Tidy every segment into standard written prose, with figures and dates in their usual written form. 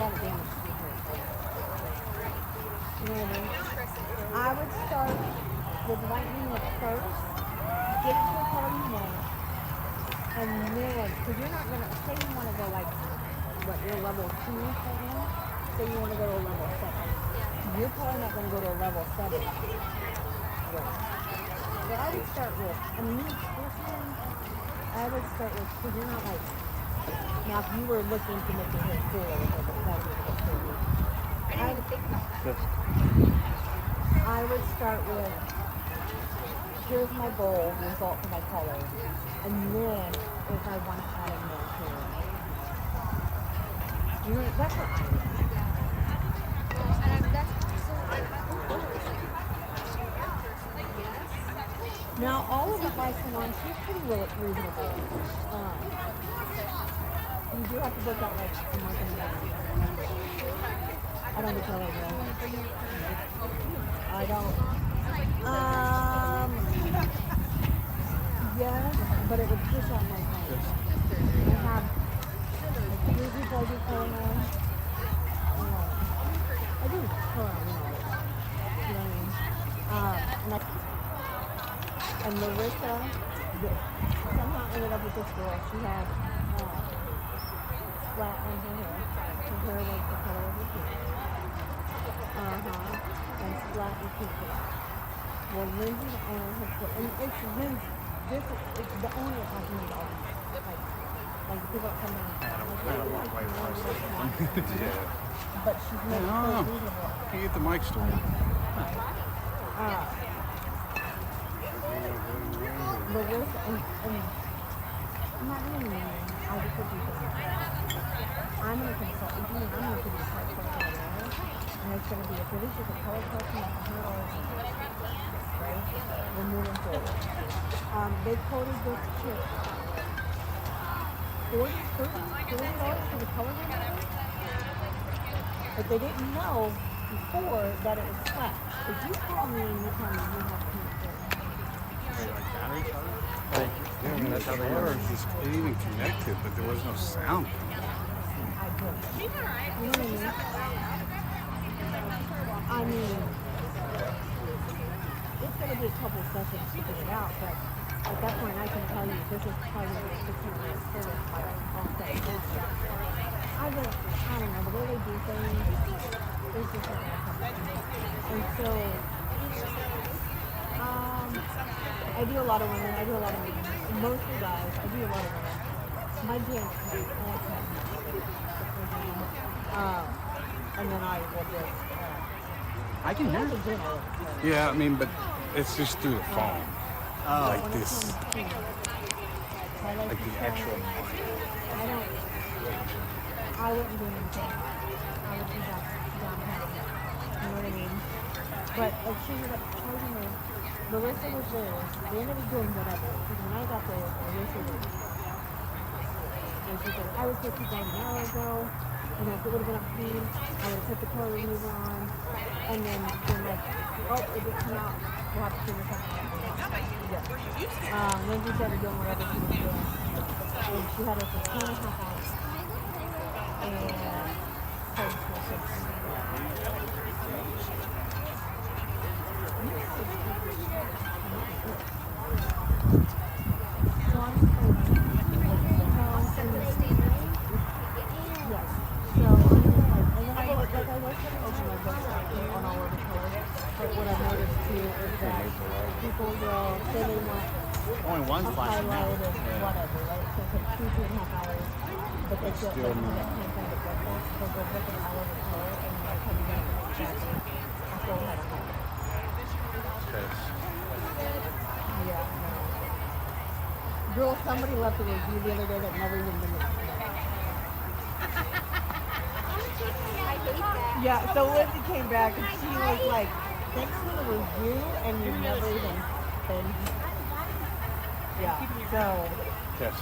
lot of damage to your hair. You know what I mean? I would start with lightening it first, get it to a color you want, and then, because you're not going to, say you want to go like, what, you're level 2 right now? Say you want to go to a level 7. You're probably not going to go to a level 7. Right. But I would start with, I mean, personally, I would start with, because you're not like, now if you were looking to make your hair cool or whatever, that would be cool. I didn't even think about that. I would start with, here's my goal, result for my color, and then if I want to add in more hair. You know, that's what I do. Now, all of the high salon, she's pretty reasonable. You do have to look at like a month and a half. I don't do color though. I don't. Yes, but it would push out my face. I have like 3 people I do color on. I do color on, you know what I mean? And Larissa somehow ended up with this girl. She had flat on her hair. Her hair was the color of her pink. And flat and pink. Well, Lindsay, the owner, has put, and it's Lindsay. It's the owner has made all these. Like the people that come in. Yeah. But she's made it so reasonable. Can you get the mic story? Larissa, and I'm not doing anything. I just put these in. I'm going to consult with you, and I'm going to do a part for my hair. And it's going to be a pretty just a color correction of the hair all over. Right? We're moving forward. They quoted this chip $40 for the color remover. But they didn't know before that it was flat. If you call me and you tell me you have pink hair, That's how they are. Just even connected, but there was no sound. I do. You know what I mean? I mean, it's going to be a couple sessions to figure it out, but at that point I can tell you this is probably going to be 600 service by offset bullshit. I don't know, the way they do things is just like that. And so, I do a lot of women, I do a lot of men. Mostly guys, I do a lot of women. My dance, I like that. And then I will just, I can hear it. Yeah, I mean, but it's just through the phone. Like this. Like the actual mic. I wouldn't do anything. I would be downtown. You know what I mean? But like she ended up charging me. Larissa was there. They ended up doing whatever. Because when I got there, Larissa was. And she said, I was supposed to be an hour ago. And if it would have been up to me, I would have put the color remover on. And then been like, oh, it didn't come out. We'll have to figure something out. Yeah. Lindsay started doing whatever she was doing. And she had us for 2.5 hours. And only one flashing now. Whatever, right? So it's like 2.5 hours. But they still like, that can't find the breakfast. So they're looking all over the color and they're coming down to the jacket. I still had a home. Yeah. Girl, somebody left a review the other day that never even been there. I hate that. Yeah, so Lindsay came back and she was like, thanks for the review and you never even been. Yeah, so. Yes.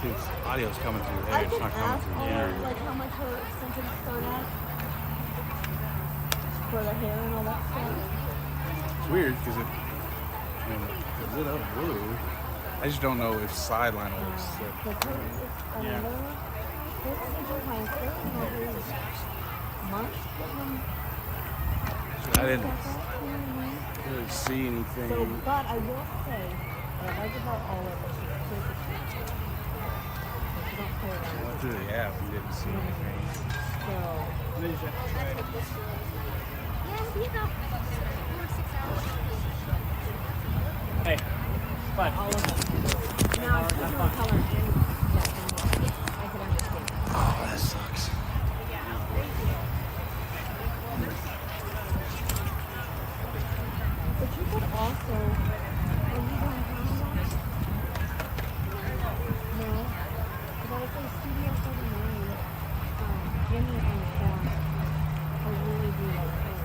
See, it's audio's coming through I there. It's can not coming ask through her, here. like, how much her extensions start at for the hair and all that stuff. It's weird because it lit up blue. I just don't know if sideline will accept. Yeah. This is your high school, and every month, I didn't really see anything. so, but I will say, what I like about all of this is take a chance. Like, you don't play around. Went through the app and didn't see anything. So, Yeah, you know. 4 6 hours. Hey, fine. all of them. Now, if there's no color in that, then I could understand. Oh, that sucks. But you could also, when you don't have one, no, but I say Studio 39, Jimmy and Jack, I really do like her.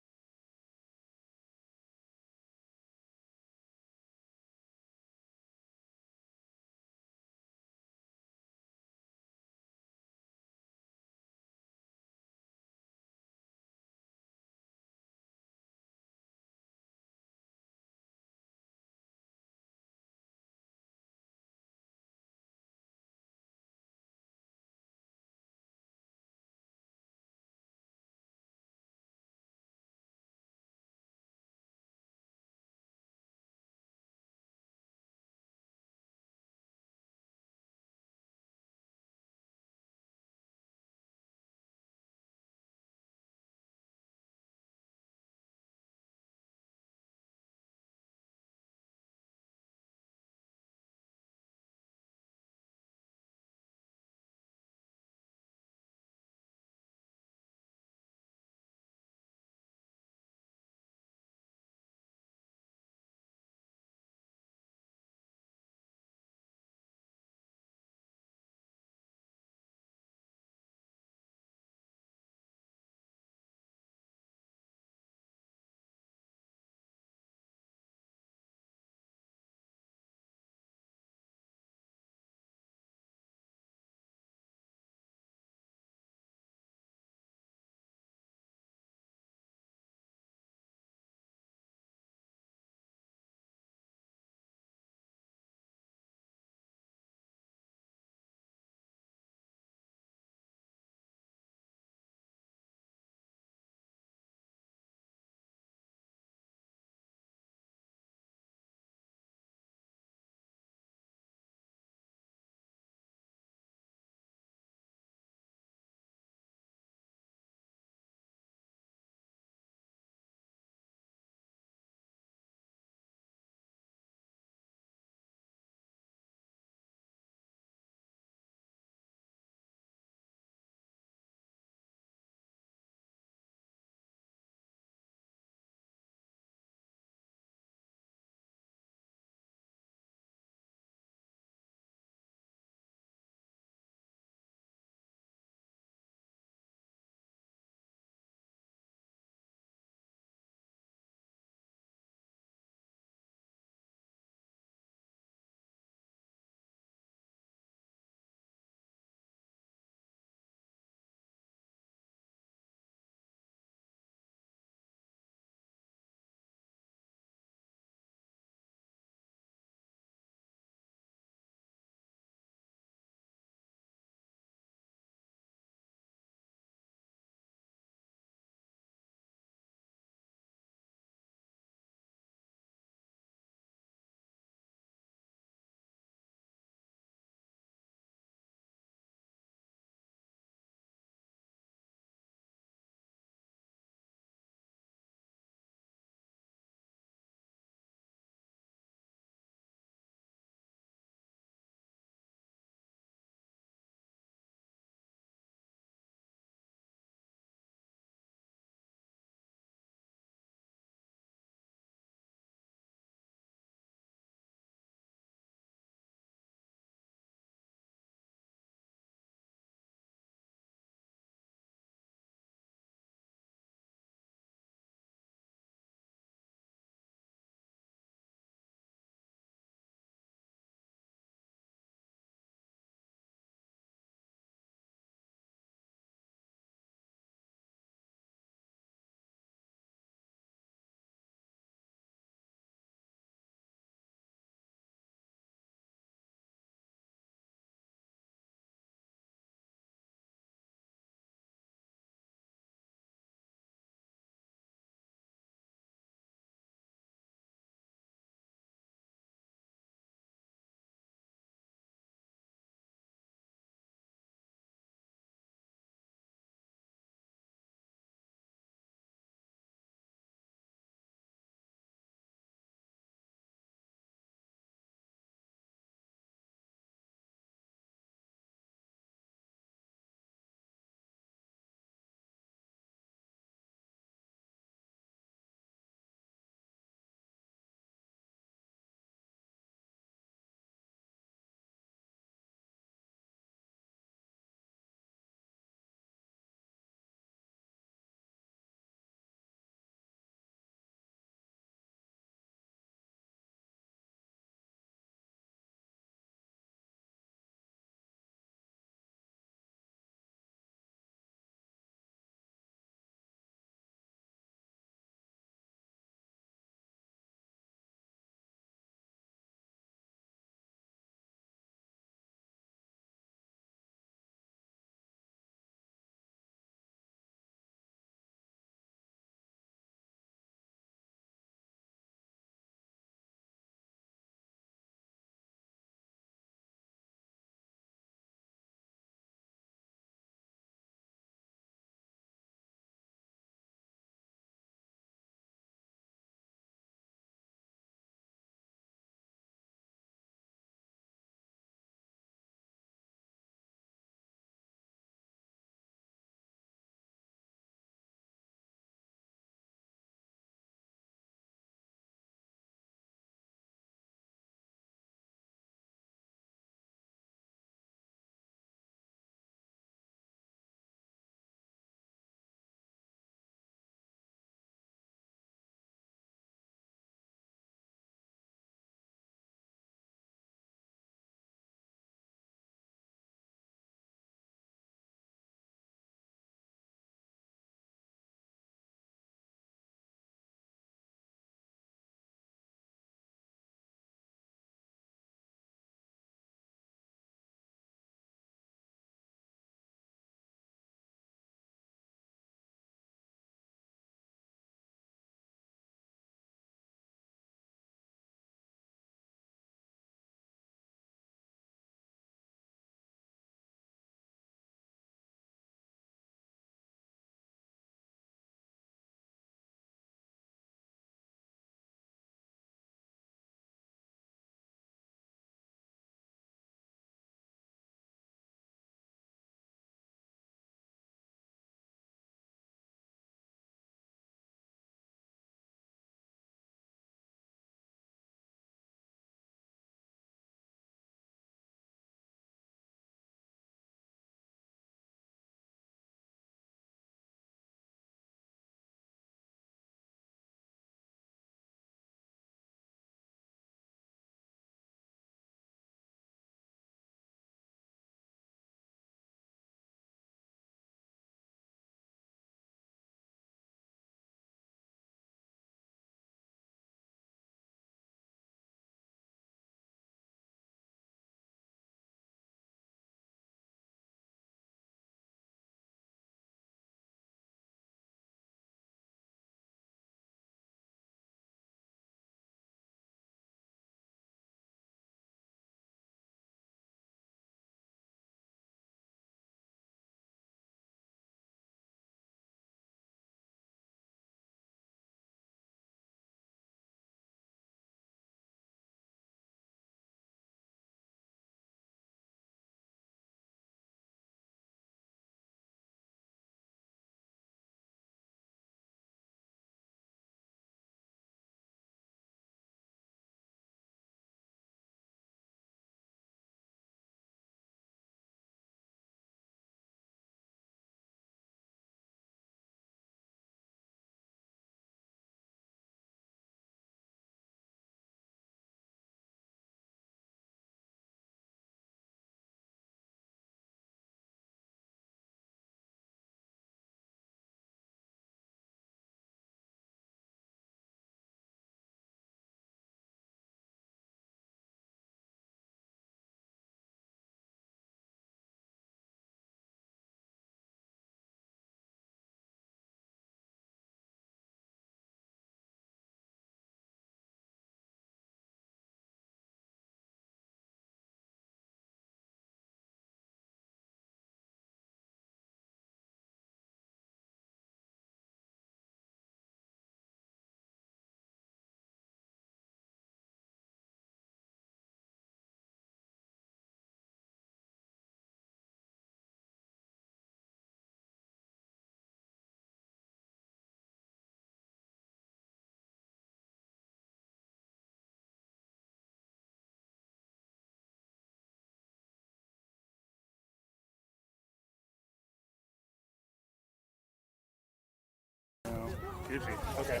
Okay.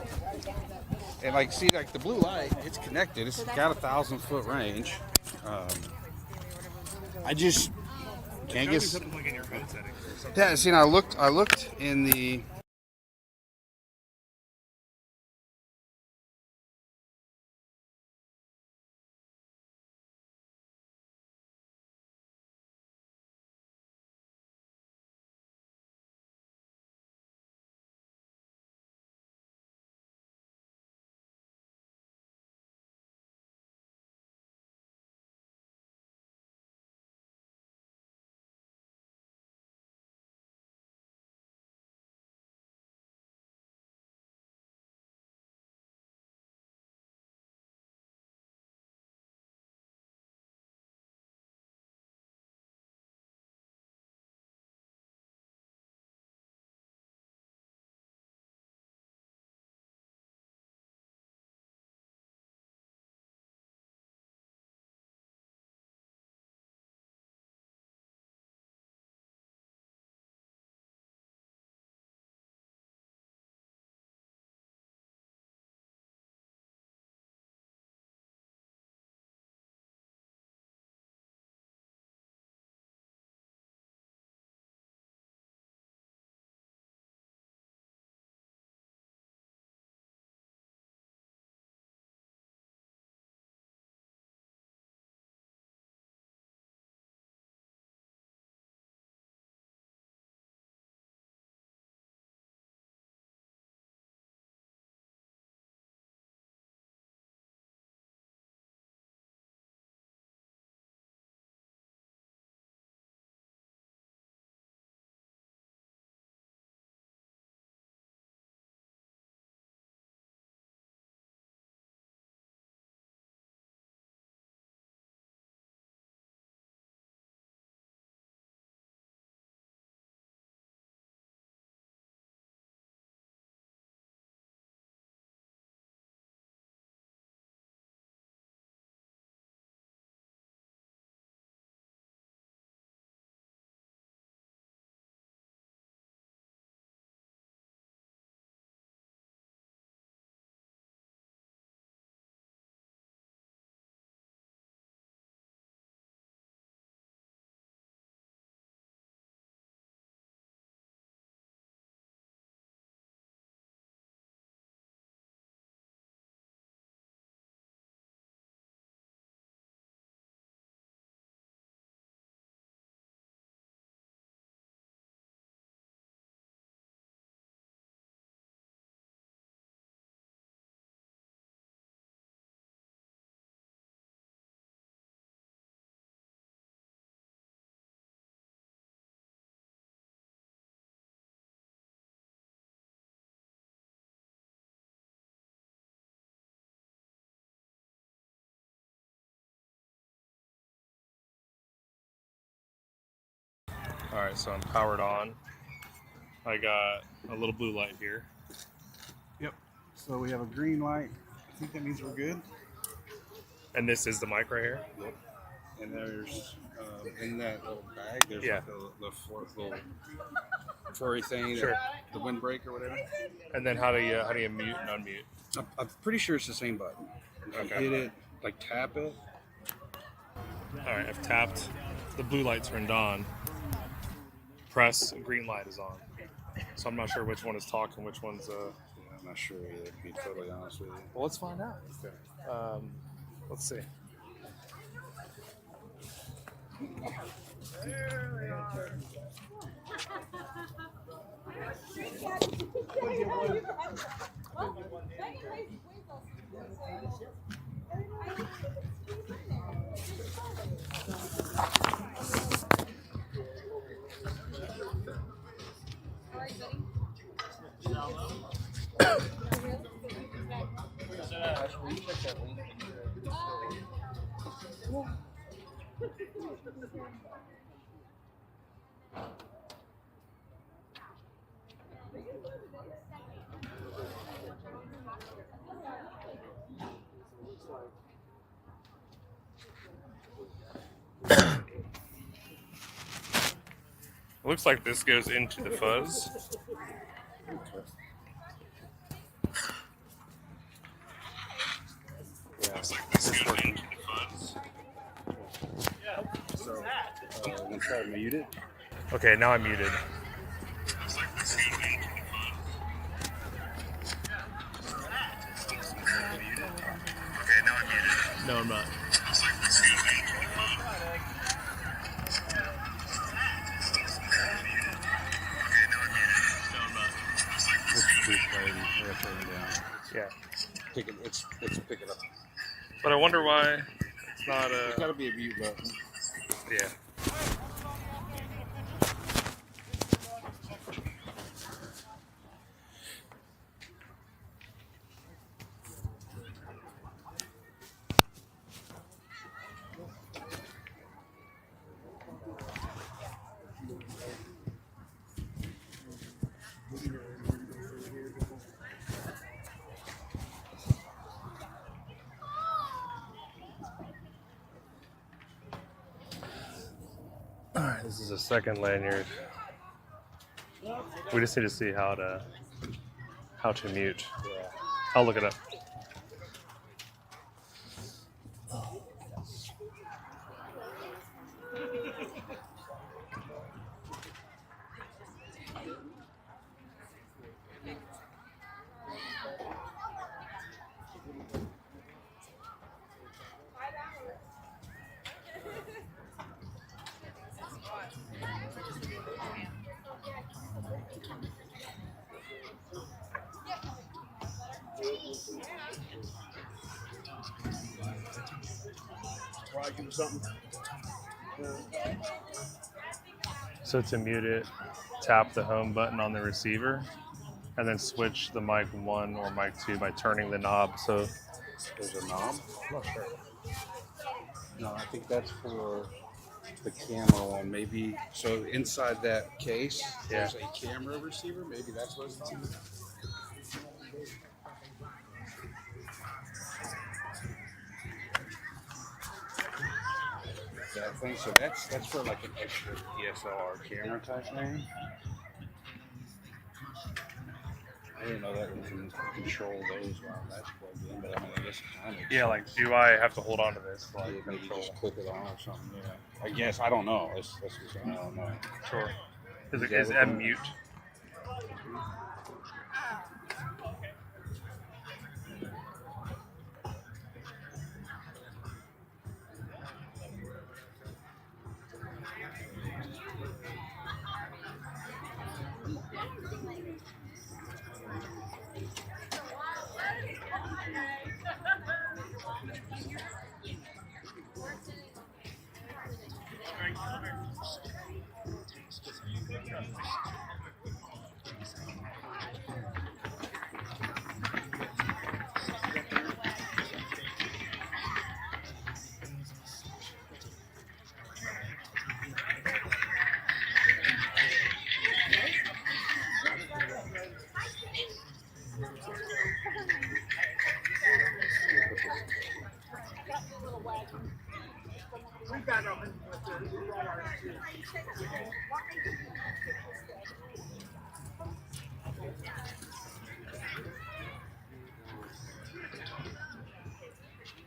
And like, see, like the blue light, it's connected. It's got a 1,000-foot range. I just can't get. Something like in your phone settings or something. Yeah, see, and I looked in the. All right, so I'm powered on. I got a little blue light here. Yep. So we have a green light. I think that means we're good. And this is the mic right here? Yep. And there's in that little bag, there's like the little furry thing, Sure. The windbreak or whatever. And then how do you mute and unmute? I'm pretty sure it's the same button. Okay. Hit it, like tap it. All right, I've tapped. The blue light turned on. Press, green light is on. So I'm not sure which one is talking, which one's. Yeah, I'm not sure either, to be totally honest with you. Well, let's find out. Let's see. It looks like this goes into the fuzz. It's working. So, I'm gonna try to mute it. Okay, now I'm muted. No, I'm not. It's replaying. I gotta turn it down. Yeah. It's picking up. But I wonder why it's not There's gotta be a mute button. yeah. All right, this is a second lanyard. We just need to see how to mute. Yeah. I'll look it up. So to mute it, tap the home button on the receiver, and then switch the mic 1 or mic 2 by turning the knob. So There's a knob? I'm not sure. No, I think that's for the camera one. Maybe so inside that case there's a camera receiver. Maybe that's what it's in. That thing. So that's for like an extra DSLR camera type thing. I didn't know that we can control those while that's plugged in, but I mean, I guess it kind of. Yeah, like do I have to hold on to this? Like Maybe control. just click it on or something. Yeah. I guess I don't know. That's what I'm saying. I don't know. Sure. Is that is what M the- mute?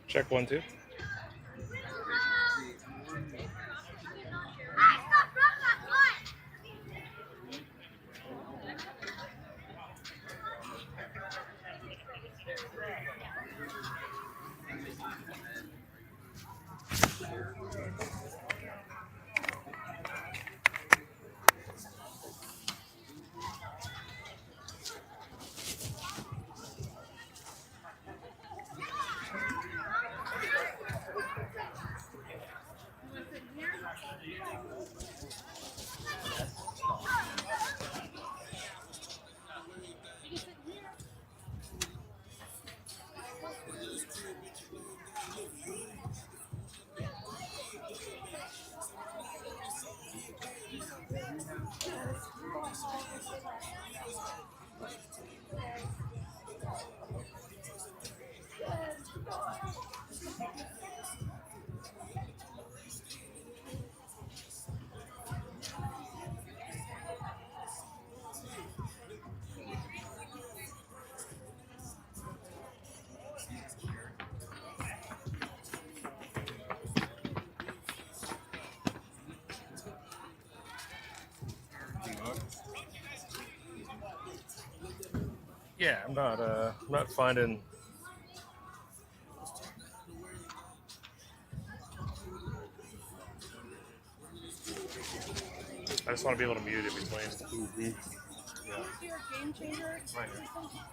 Check 1, 2. Yeah, I'm not finding. I just want to be able to mute it between. Mm-hmm. Yeah. Your game changer? Right here.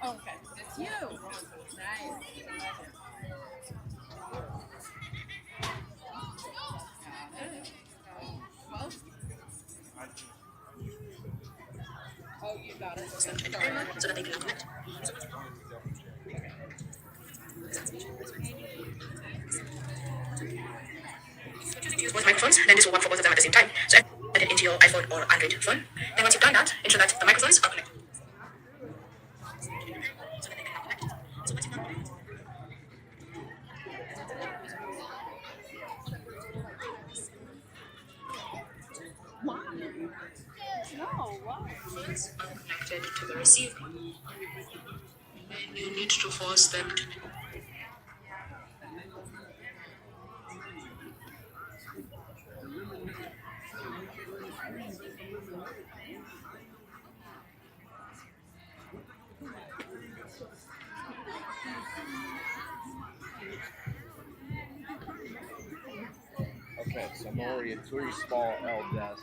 Oh, okay. It's you. Nice. Well, oh, you got it. Okay. Sorry. So that they can connect. Use both microphones, then this will work for both of them at the same time. So add it into your iPhone or Android phone. Then once you've done that, ensure that the microphones are connected. So that they can connect. So once you've done that, No, wow. microphones are connected to the receiver. Then you need to force them to. Okay, so I'm already at 3 small L desks.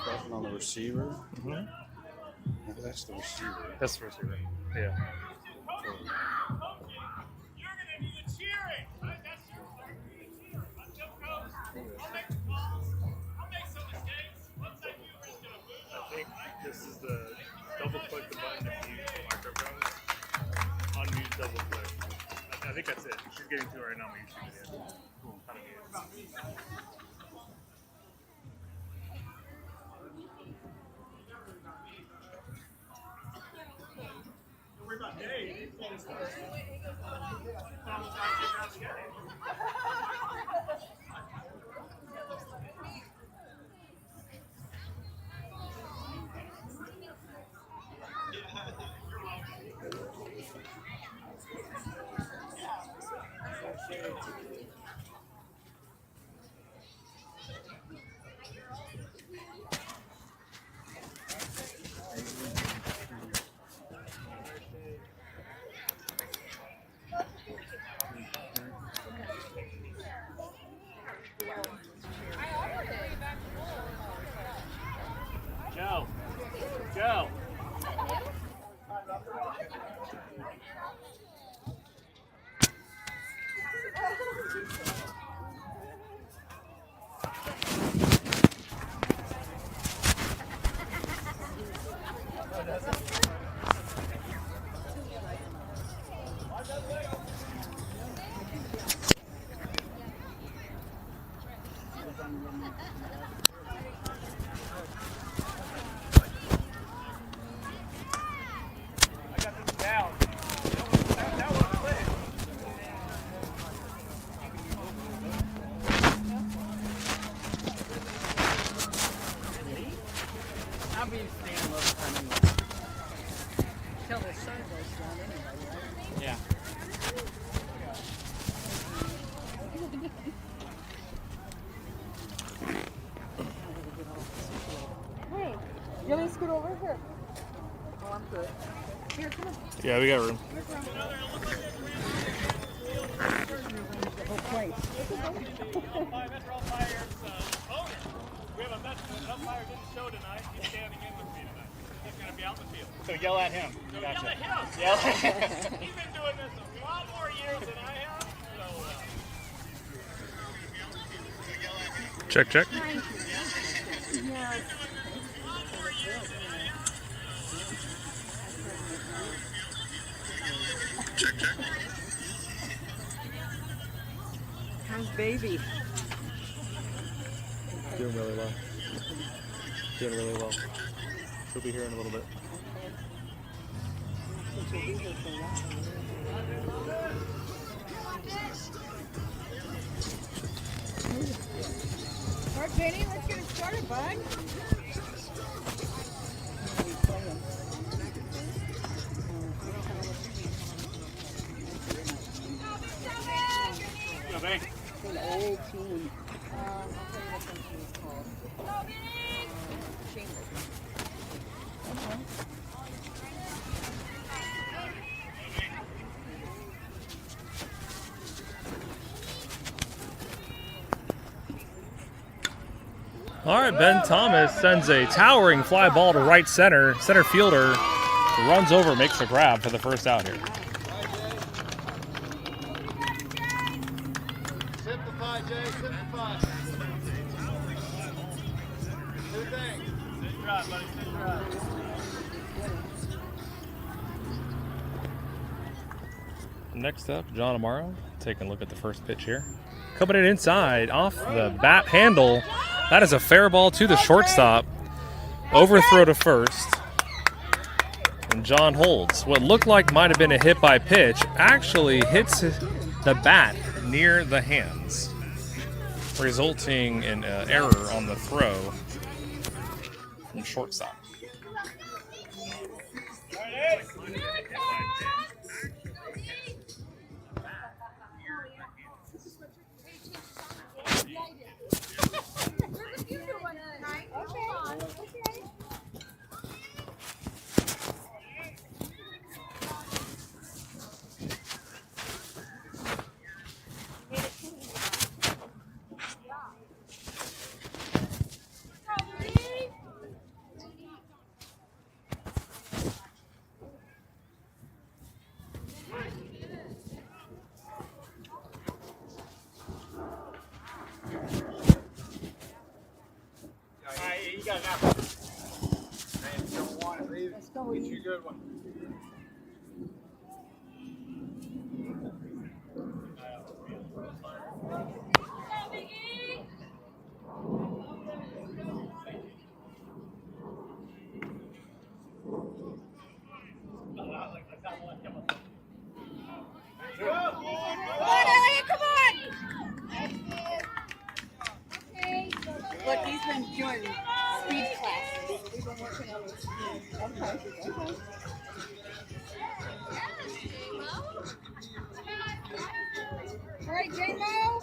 Button on the receiver. Mm-hmm. Oh, that's the receiver. That's the receiver. Yeah. I think this is the double click the button to mute the microphone. Unmute double click. I think that's it. She's getting to it right now. But you should get it. Cool. How to mute. Joe. Joe. I got this down. That was quick. I'll be staying most of the time anyway. Till the sun goes down anyway, right? Yeah. Hey, you want me to scoot over here? Oh, I'm good. Here, come on. Yeah, we got room. The whole place. We have a umpire didn't show tonight. He's standing in with me tonight. He's going to be out in the field. So yell at him. So yell at him. Yell at him. He's been doing this a lot more years than I have. So, check, check. How's baby? Doing really well. Doing really well. She'll be here in a little bit. All right, Jenny, let's get it started, bud. Yeah, thanks. An old team. I'll tell you what that team is called. Chambers. All right, Ben Thomas sends a towering fly ball to right center. Center fielder runs over, makes the grab for the first out here. Simplify, Jay. Simplify. Two things. Good drive, buddy. Good drive. Next up, John Amaro taking a look at the first pitch here. Coming in inside off the bat handle. That is a fair ball to the shortstop. Overthrow to first. And John holds. What looked like might have been a hit by pitch actually hits the bat near the hands, resulting in an error on the throw from shortstop. You got it now. Man, you don't want it. Leave. Let's go. Get you a good one. Look, he's been doing speed classes. We've been working on his speed. Okay. All right, J-Mo.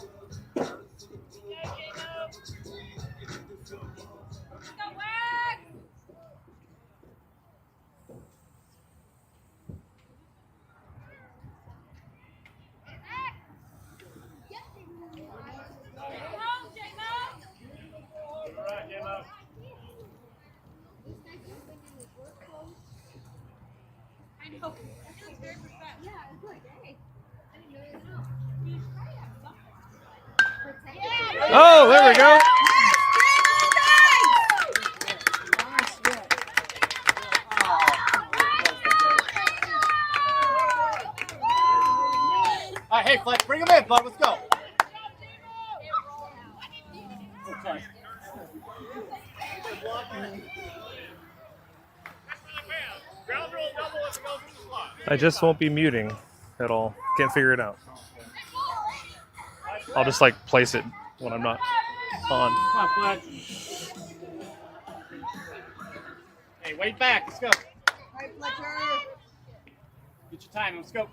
Oh, there we go. All right, hey, Flex, bring him in, bud. Let's go. Okay. I just won't be muting at all. Can't figure it out. I'll just like place it when I'm not on. Come on, Flex. Hey, wait back. Let's go. All right, Fletcher. Get your time. Let's go.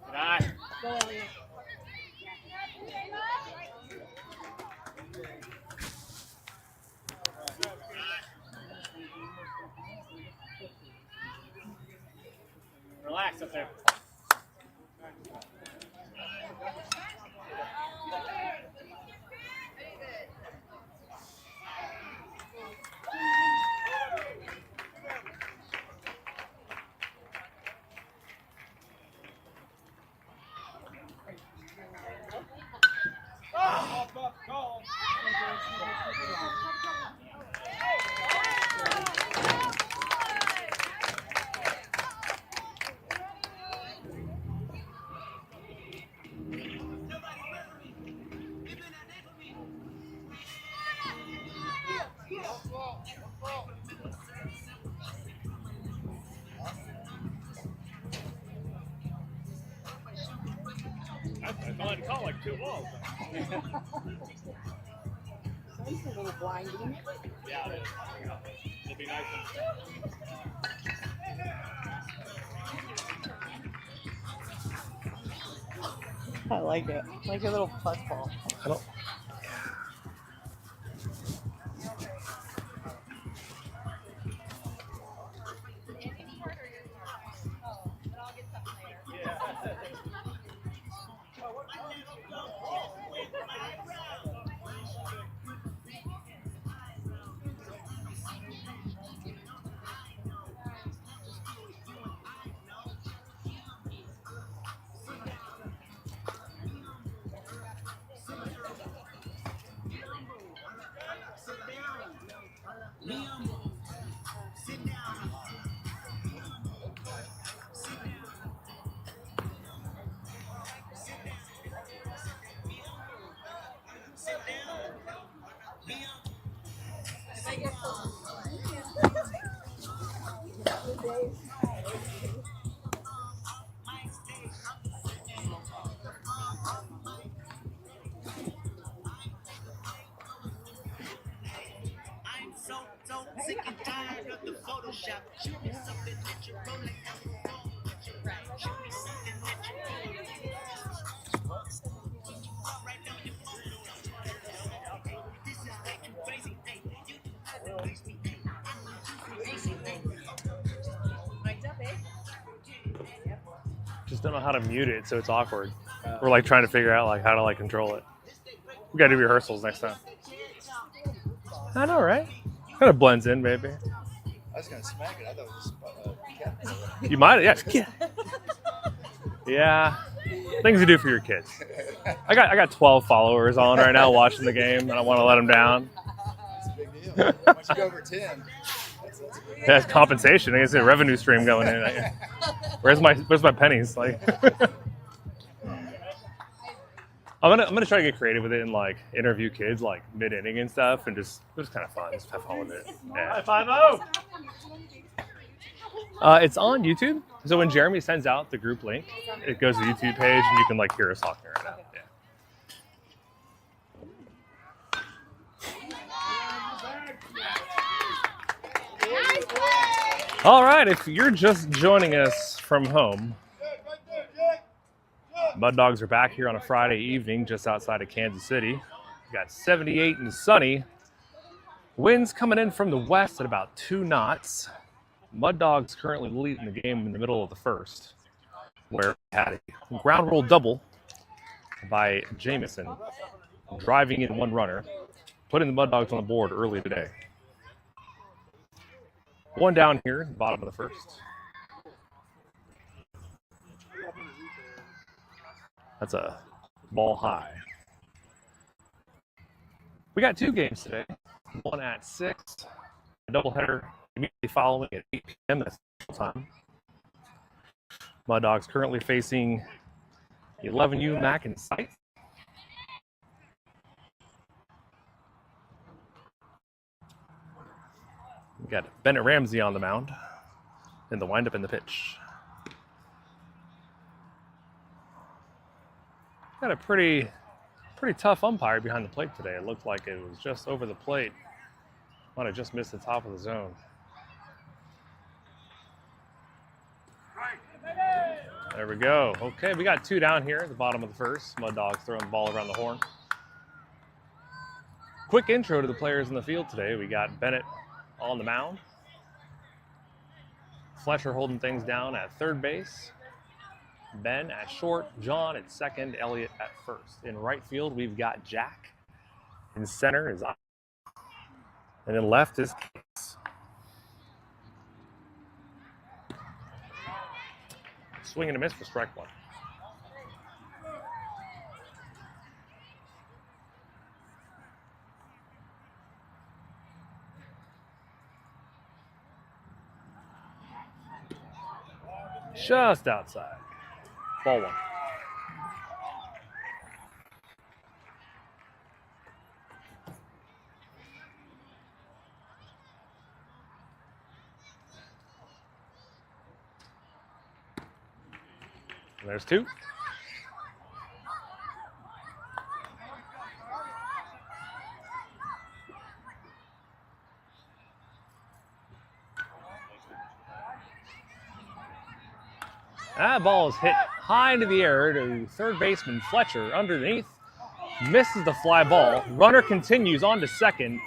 Good eye. Relax up there. I thought I'd caught like 2 balls. Sun's a little blinding. Yeah, it is. It'll be nice. I like it. Like a little putt ball. I don't. Just don't know how to mute it, so it's awkward. We're like trying to figure out like how to like control it. We gotta do rehearsals next time. I know, right? Kind of blends in, baby. I was gonna smack it. I thought it was cat. You might, yeah. Yeah. Things you do for your kids. I got 12 followers on right now watching the game, and I want to let them down. It's a big deal. Once you go over 10, that's That's compensation. I guess a revenue stream going in. Where's my pennies? Like, I'm gonna try to get creative with it and like interview kids like mid inning and stuff, and just kind of fun. Just have fun with it. Yeah. 5-0. It's on YouTube. So when Jeremy sends out the group link, it goes to the YouTube page, and you can like hear us talking right now. Yeah. All right, if you're just joining us from home, Mud Dogs are back here on a Friday evening just outside of Kansas City. We got 78 and sunny. Winds coming in from the west at about 2 knots. Mud Dogs currently leading the game in the middle of the first, where we had a ground rule double by Jamison, driving in 1 runner, putting the Mud Dogs on the board early today. 1 down here at the bottom of the first. That's a ball high. We got 2 games today. One at 6, a doubleheader immediately following at 8 p.m. That's time. Mud Dogs currently facing 11U Mac in sight. We got Bennett Ramsey on the mound in the windup in the pitch. Got a pretty tough umpire behind the plate today. It looked like it was just over the plate. Might have just missed the top of the zone. There we go. Okay, we got 2 down here at the bottom of the first. Mud Dogs throwing the ball around the horn. Quick intro to the players in the field today. We got Bennett on the mound. Fletcher holding things down at third base. Ben at short, John at second, Elliott at first. In right field, we've got Jack. In center is I. And then left is Case. Swing and a miss for strike 1. Just outside. Ball 1. There's 2. That ball is hit high into the air to third baseman Fletcher underneath. Misses the fly ball. Runner continues on to second,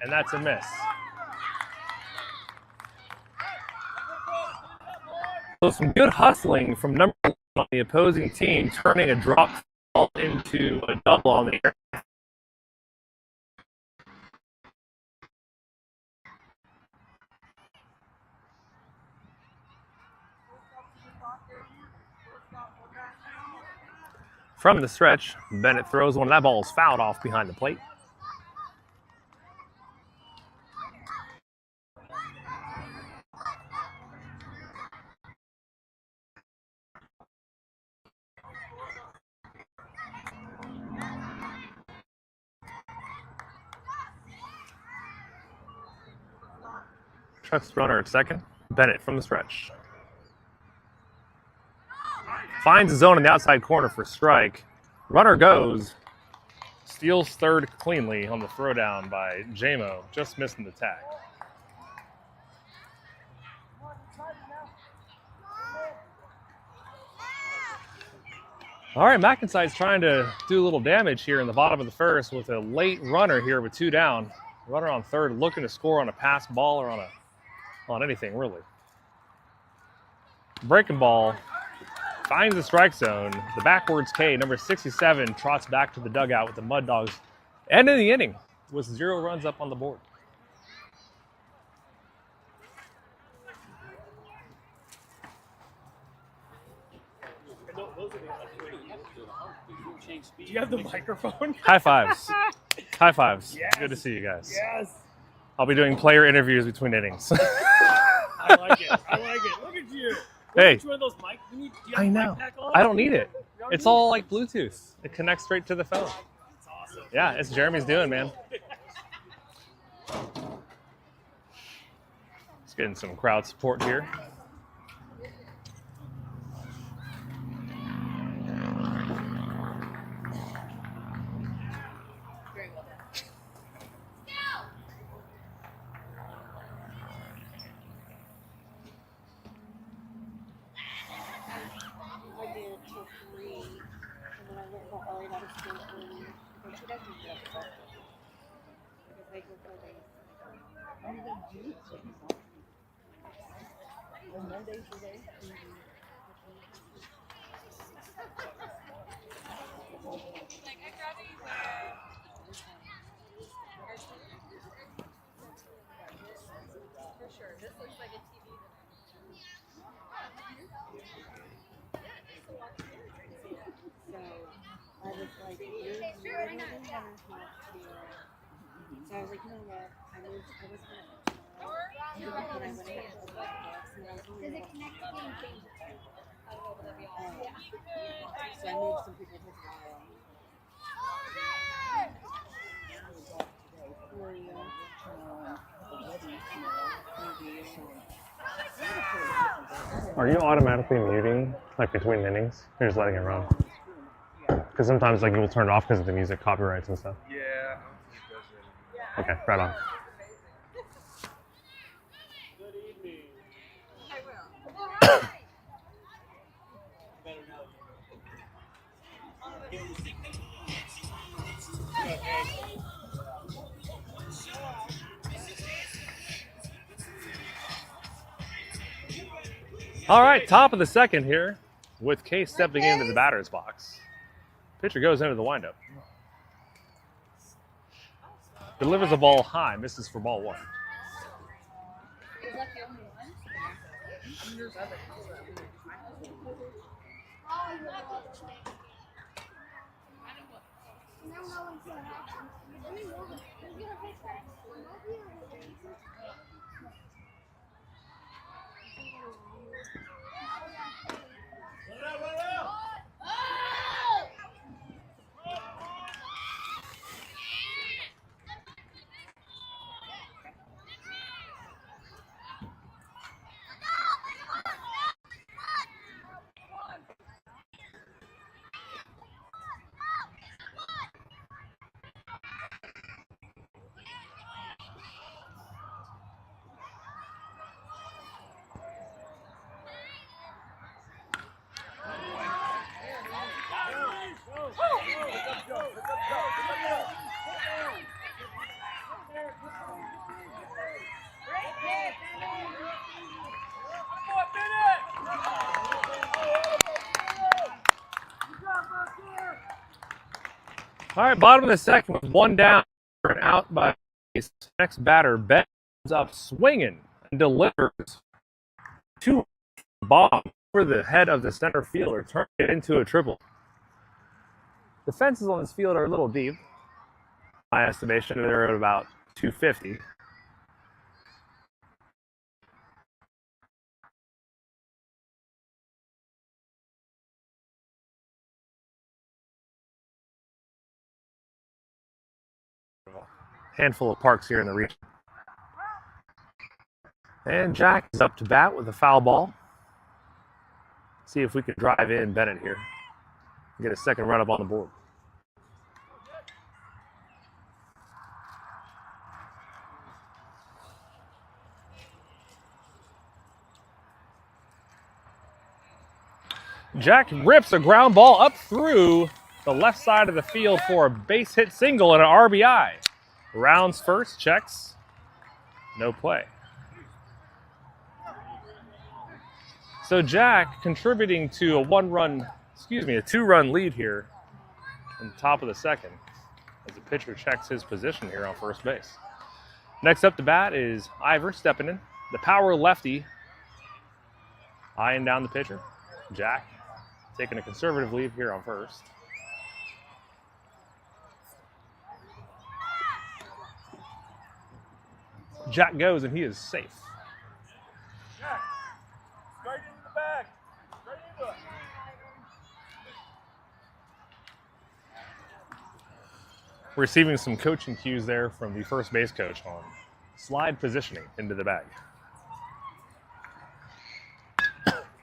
and that's a miss. So some good hustling from number 1 on the opposing team, turning a drop ball into a double on the air. From the stretch, Bennett throws one. That ball is fouled off behind the plate. Trucks runner at second. Bennett from the stretch. Finds the zone in the outside corner for strike. Runner goes. Steals third cleanly on the throwdown by Jamo, just missing the tag. All right, McIntyre's trying to do a little damage here in the bottom of the first with a late runner here with 2 down. Runner on third looking to score on a pass ball or on anything, really. Breaking ball finds the strike zone. The backwards K, number 67, trots back to the dugout with the Mud Dogs. End of the inning with 0 runs up on the board. Do you have the microphone? High fives. High fives. Yes. Good to see you guys. Yes. I'll be doing player interviews between innings. I like it. I like it. Look at you. Hey. Which one of those mic? Do you have I a know. mic pack on? I don't need it. It's all like Bluetooth. It connects straight to the phone. That's awesome. Yeah, it's Jeremy's doing, man. Just getting some crowd support here. So I was like, you know what? I was gonna Does it connect to game change? So I moved some people to Are you automatically muting like between innings? You're just letting it run? Because sometimes like you'll turn it off because of the music copyrights and stuff. Yeah, I don't think it does it. Okay, right on. Good evening. All right, top of the second here with Case stepping into the batter's box. Pitcher goes into the windup. Delivers a ball high, misses for ball 1. Is that the only one? All right, bottom of the second with one down and out by base. Next batter, Ben comes up swinging and delivers two bombs over the head of the center fielder, turning it into a triple. The fences on this field are a little deep. My estimation, they're at about 250. Handful of parks here in the region. And Jack is up to bat with a foul ball. See if we can drive in Bennett here. Get a second run up on the board. Jack rips a ground ball up through the left side of the field for a base hit single and an RBI. Rounds first, checks, no play. So Jack contributing to a two-run lead here in the top of the second as the pitcher checks his position here on first base. Next up to bat is Ivor stepping in, the power lefty, eyeing down the pitcher. Jack taking a conservative lead here on first. Jack goes and he is safe. Jack, straight into the bag. Straight into it. Receiving some coaching cues there from the first base coach on slide positioning into the bag.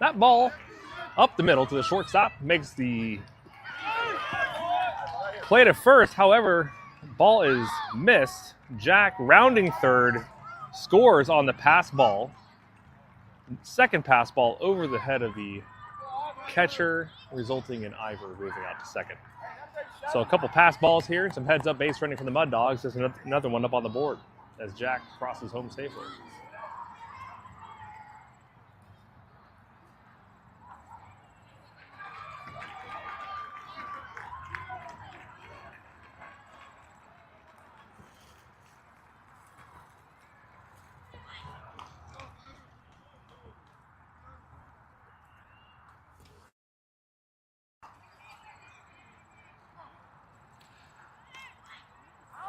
That ball up the middle to the shortstop makes the play to first. However, ball is missed. Jack rounding third scores on the pass ball. Second pass ball over the head of the catcher, resulting in Ivor moving out to second. So a couple pass balls here and some heads up base running from the Mud Dogs. There's another one up on the board as Jack crosses home safely.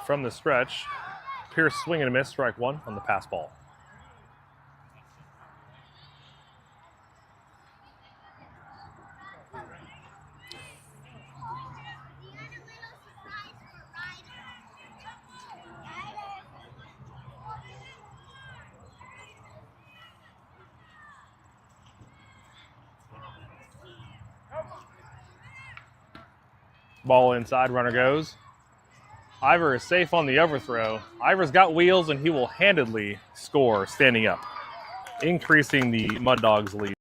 From the stretch, Pierce swing and a miss, strike one on the pass ball. Ball inside, runner goes. Ivor is safe on the overthrow. Ivor's got wheels, and he will handedly score standing up, increasing the Mud Dogs' lead.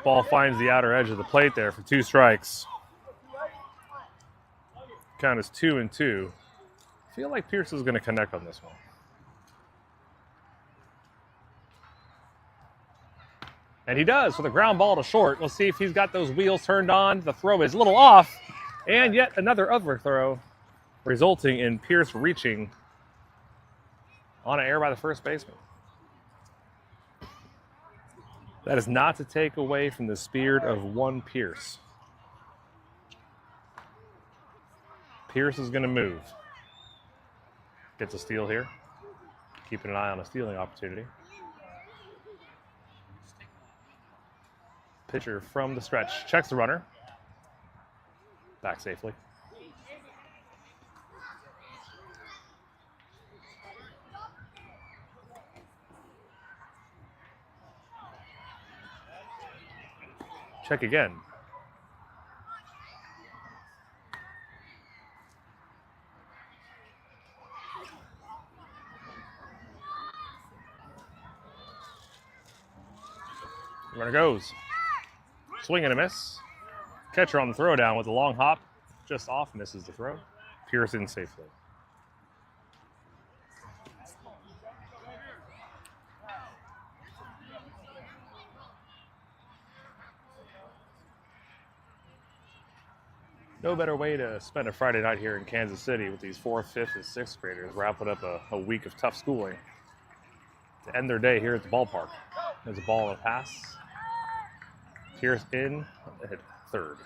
Ball finds the outer edge of the plate there for two strikes. Count is 2-2. I feel like Pierce is going to connect on this one. And he does with a ground ball to short. We'll see if he's got those wheels turned on. The throw is a little off. And yet another overthrow, resulting in Pierce reaching on an error by the first baseman. That is not to take away from the spirit of one Pierce. Pierce is going to move. Gets a steal here. Keeping an eye on a stealing opportunity. Pitcher from the stretch. Checks the runner. Back safely. Check again. Runner goes. Swing and a miss. Catcher on the throw down with a long hop. Just off, misses the throw. Pearson safely. No better way to spend a Friday night here in Kansas City with these 4th, 5th, and 6th graders wrapping up a week of tough schooling to end their day here at the ballpark. There's a ball and a pass. Pierce in, hit third.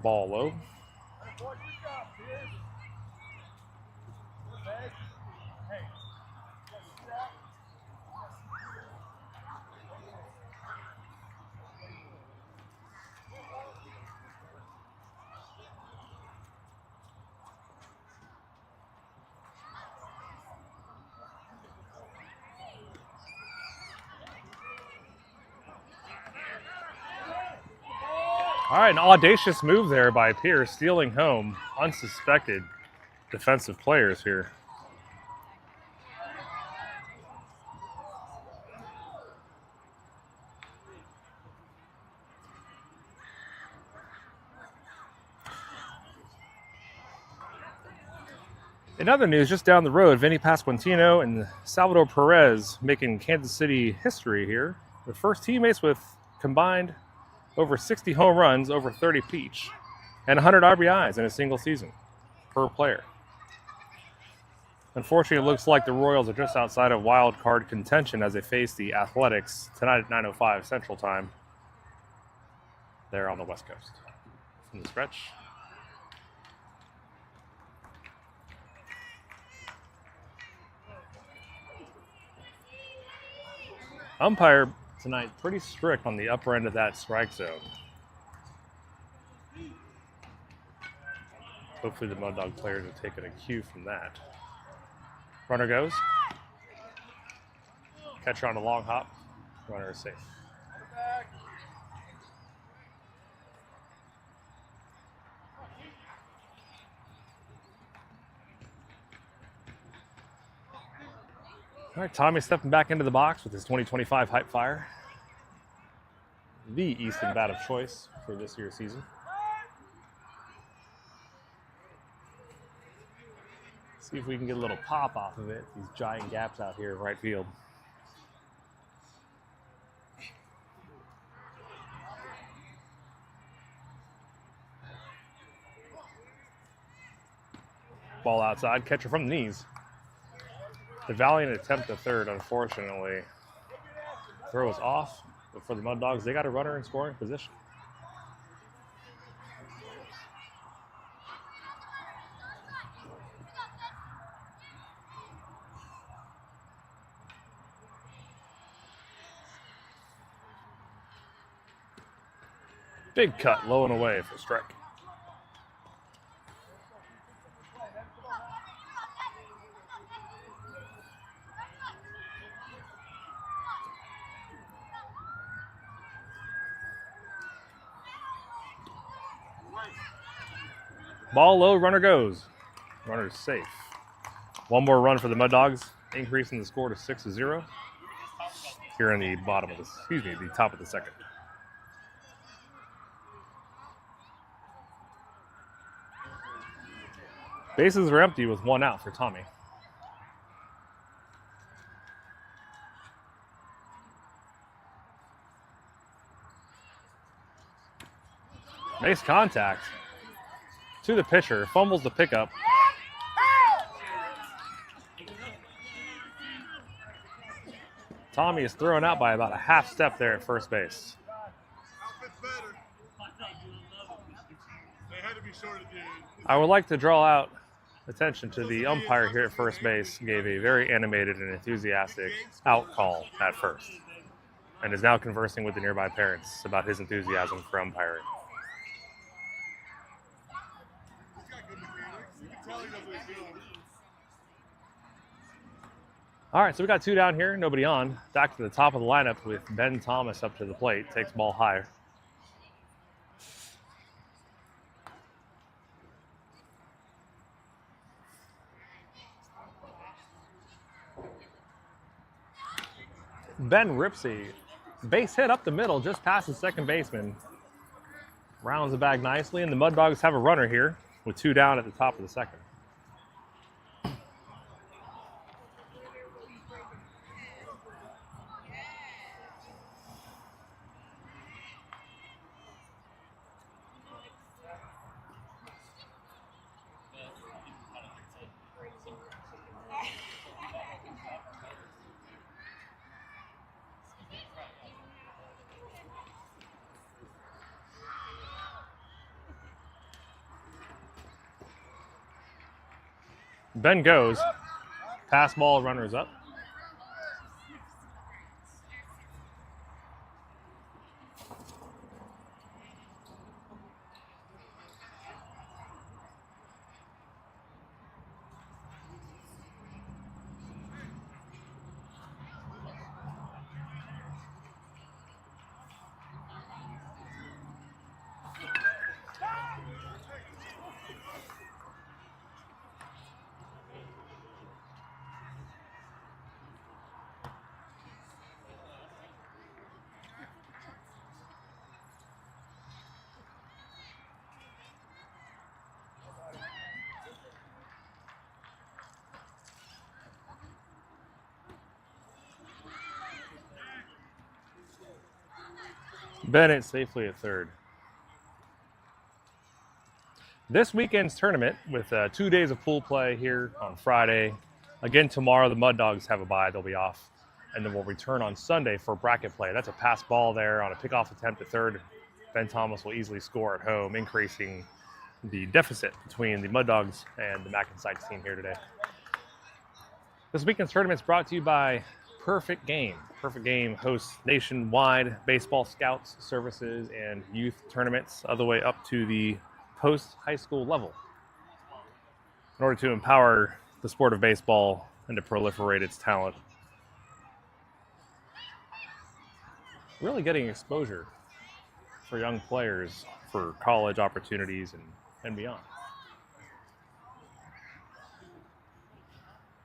Ball low. All right, an audacious move there by Pierce, stealing home unsuspected defensive players here. In other news, just down the road, Vinny Pasquantino and Salvador Perez making Kansas City history here. The first teammates with combined over 60 home runs, over 30 each, and 100 RBIs in a single season per player. Unfortunately, it looks like the Royals are just outside of wild card contention as they face the Athletics tonight at 9:05 Central Time. There on the West Coast. From the stretch. Umpire tonight pretty strict on the upper end of that strike zone. Hopefully the Mud Dog players have taken a cue from that. Runner goes. Catcher on a long hop. Runner is safe. All right, Tommy stepping back into the box with his 2025 Hype Fire. The Easton bat of choice for this year's season. See if we can get a little pop off of it. These giant gaps out here in right field. Ball outside, catcher from the knees. The valiant attempt to third, unfortunately. Throw is off, but for the Mud Dogs, they got a runner in scoring position. Big cut, low and away for strike. Ball low, runner goes. Runner's safe. One more run for the Mud Dogs, increasing the score to 6-0. Here in the bottom of this, the top of the second. Bases are empty with one out for Tommy. Makes contact to the pitcher, fumbles the pickup. Tommy is thrown out by about a half step there at first base. I would like to draw out attention to the umpire here at first base gave a very animated and enthusiastic out call at first, and is now conversing with the nearby parents about his enthusiasm for umpiring. All right, so we got 2 down here, nobody on. Back to the top of the lineup with Ben Thomas up to the plate, takes ball high. Ben Ripsey, base hit up the middle, just past the second baseman. Rounds the bag nicely, and the Mud Dogs have a runner here with 2 down at the top of the second. Ben goes, pass ball, runners up. Bennett safely at third. This weekend's tournament with 2 days of pool play here on Friday. Again, tomorrow the Mud Dogs have a bye, they'll be off. And then we'll return on Sunday for bracket play. That's a pass ball there on a pickoff attempt at third. Ben Thomas will easily score at home, increasing the deficit between the Mud Dogs and the Mackensites team here today. This weekend's tournament is brought to you by Perfect Game. Perfect Game hosts nationwide baseball scouts, services, and youth tournaments all the way up to the post-high school level in order to empower the sport of baseball and to proliferate its talent. Really getting exposure for young players for college opportunities and beyond.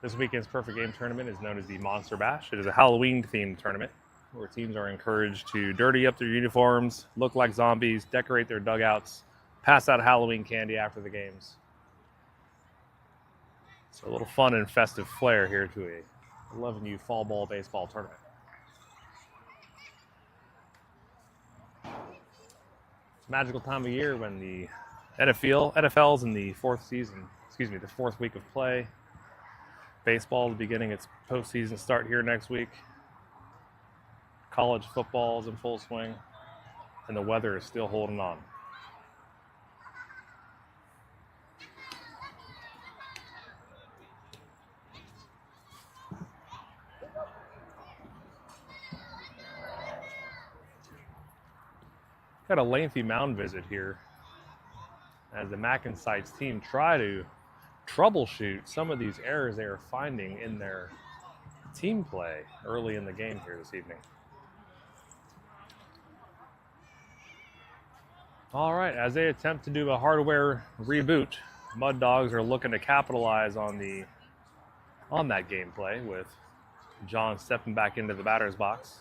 This weekend's Perfect Game tournament is known as the Monster Bash. It is a Halloween-themed tournament where teams are encouraged to dirty up their uniforms, look like zombies, decorate their dugouts, pass out Halloween candy after the games. So a little fun and festive flair here to a 11U fall ball baseball tournament. It's a magical time of year when the NFL's in the fourth week of play. Baseball is beginning its postseason start here next week. College football is in full swing, and the weather is still holding on. Got a lengthy mound visit here as the Mackensites team try to troubleshoot some of these errors they are finding in their team play early in the game here this evening. All right, as they attempt to do a hardware reboot, Mud Dogs are looking to capitalize on that gameplay with John stepping back into the batter's box,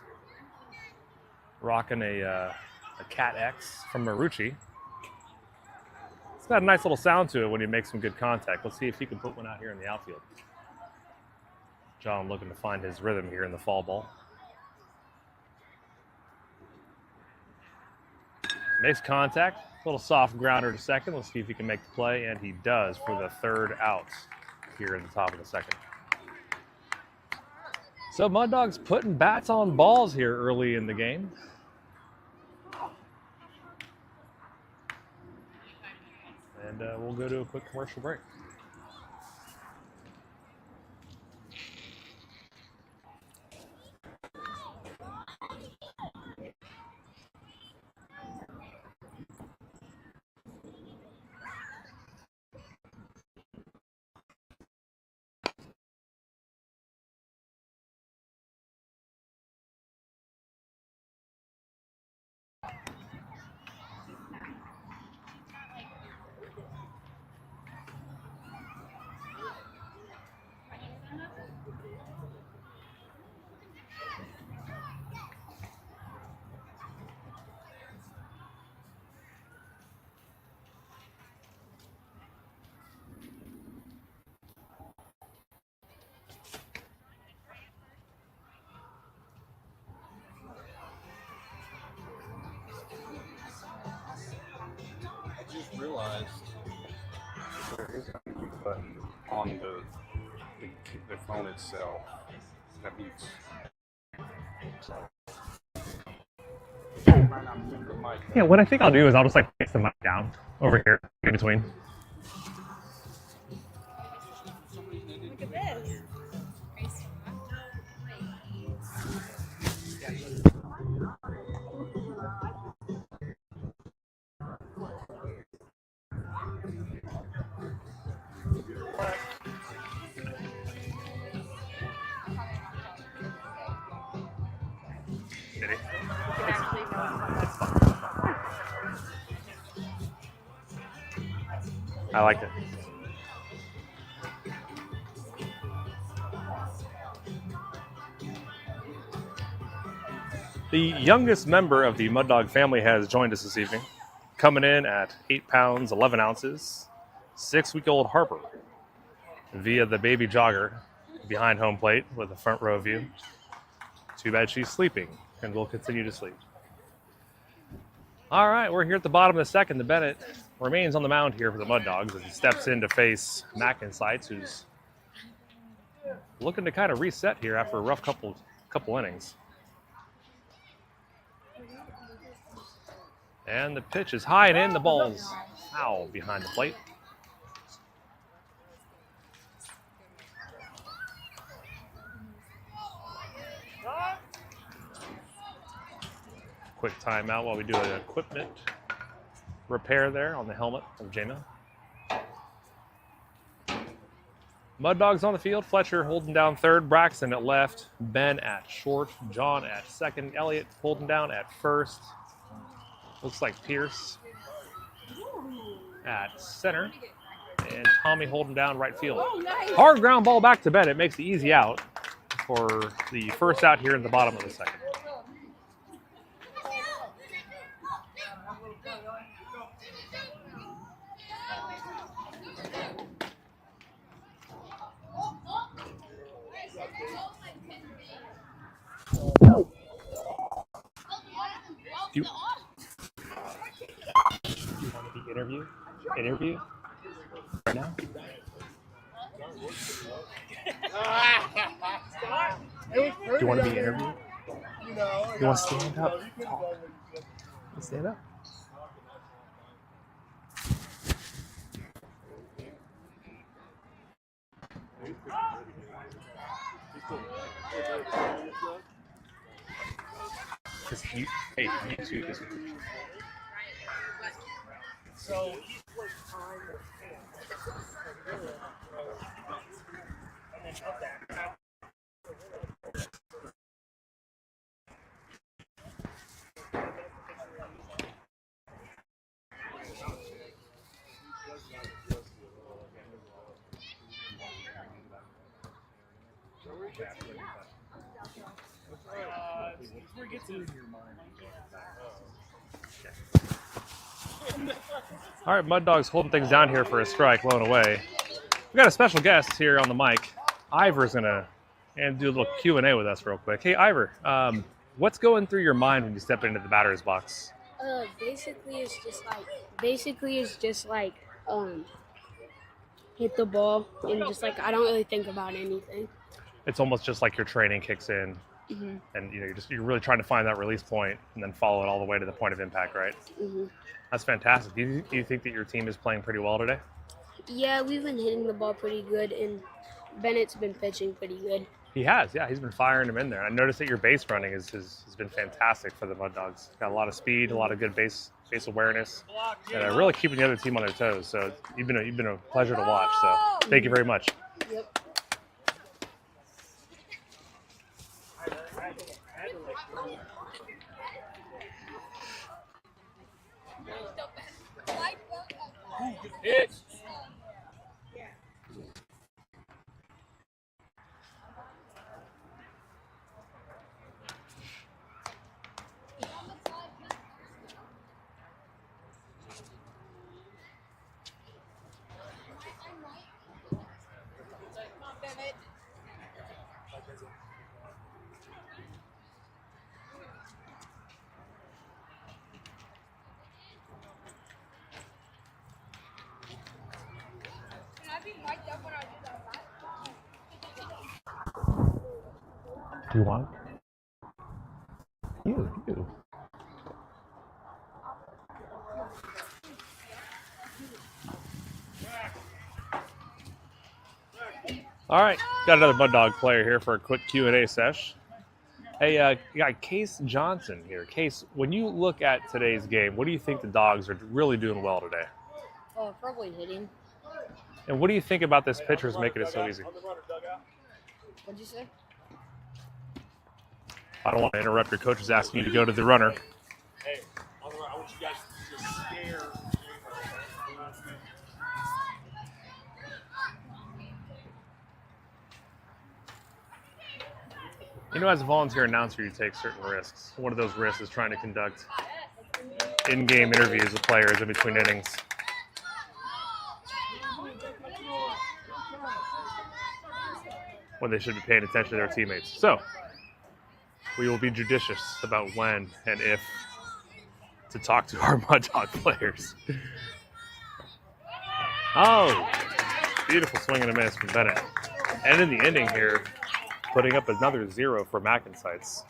rocking a Cat X from Marucci. It's got a nice little sound to it when he makes some good contact. Let's see if he can put one out here in the outfield. John looking to find his rhythm here in the fall ball. Makes contact, a little soft grounder to second. Let's see if he can make the play, and he does for the third out here in the top of the second. So Mud Dogs putting bats on balls here early in the game. And we'll go to a quick commercial break. realized there is a mute button on the phone itself. That mutes. Yeah, what I think I'll do is I'll just like place the mic down over here in between. Look at this. Did he? Actually, no, it's not. I like it. The youngest member of the Mud Dog family has joined us this evening, coming in at 8 pounds 11 ounces, 6-week-old Harper, via the baby jogger behind home plate with a front row view. Too bad she's sleeping and will continue to sleep. All right, we're here at the bottom of the second. The Bennett remains on the mound here for the Mud Dogs as he steps in to face Mackinsites, who's looking to kind of reset here after a rough couple innings. And the pitch is high and in. The ball's foul behind the plate. Quick timeout while we do an equipment repair there on the helmet of Jana. Mud Dogs on the field. Fletcher holding down third. Braxton at left. Ben at short. John at second. Elliott holding down at first. Looks like Pierce at center. And Tommy holding down right field. Hard ground ball back to Bennett. Makes the easy out for the first out here in the bottom of the second. Do you want to be interview right now? Do you want to be interviewed? You want to stand up? Stand up. Hey, you too. So all right, Mud Dogs holding things down here for a strike, blown away. We got a special guest here on the mic. Ivor's gonna do a little Q&A with us real quick. Hey, Ivor, what's going through your mind when you step into the batter's box? Basically it's just like hit the ball and just like I don't really think about anything. It's almost just like your training kicks in, and you're really trying to find that release point and then follow it all the way to the point of impact, right? That's fantastic. Do you think that your team is playing pretty well today? Yeah, we've been hitting the ball pretty good, and Bennett's been pitching pretty good. He has, yeah. He's been firing them in there. I noticed that your base running has been fantastic for the Mud Dogs. Got a lot of speed, a lot of good base awareness, and really keeping the other team on their toes. So you've been a pleasure to watch. So thank you very much. Yep. Do you want? You. All right, got another Mud Dog player here for a quick Q&A sesh. Hey, you got Case Johnson here. Case, when you look at today's game, what do you think the Dogs are really doing well today? Oh, probably hitting. And what do you think about this pitchers making it so easy? What'd you say? I don't want to interrupt your coaches asking you to go to the runner. Hey, I want you guys to stare. You know, as a volunteer announcer, you take certain risks. One of those risks is trying to conduct in-game interviews with players in between innings. When they should be paying attention to their teammates. So, we will be judicious about when and if to talk to our Mud Dog players. Oh, beautiful swing and a miss from Bennett. And in the ending here, putting up another 0 for McInsights.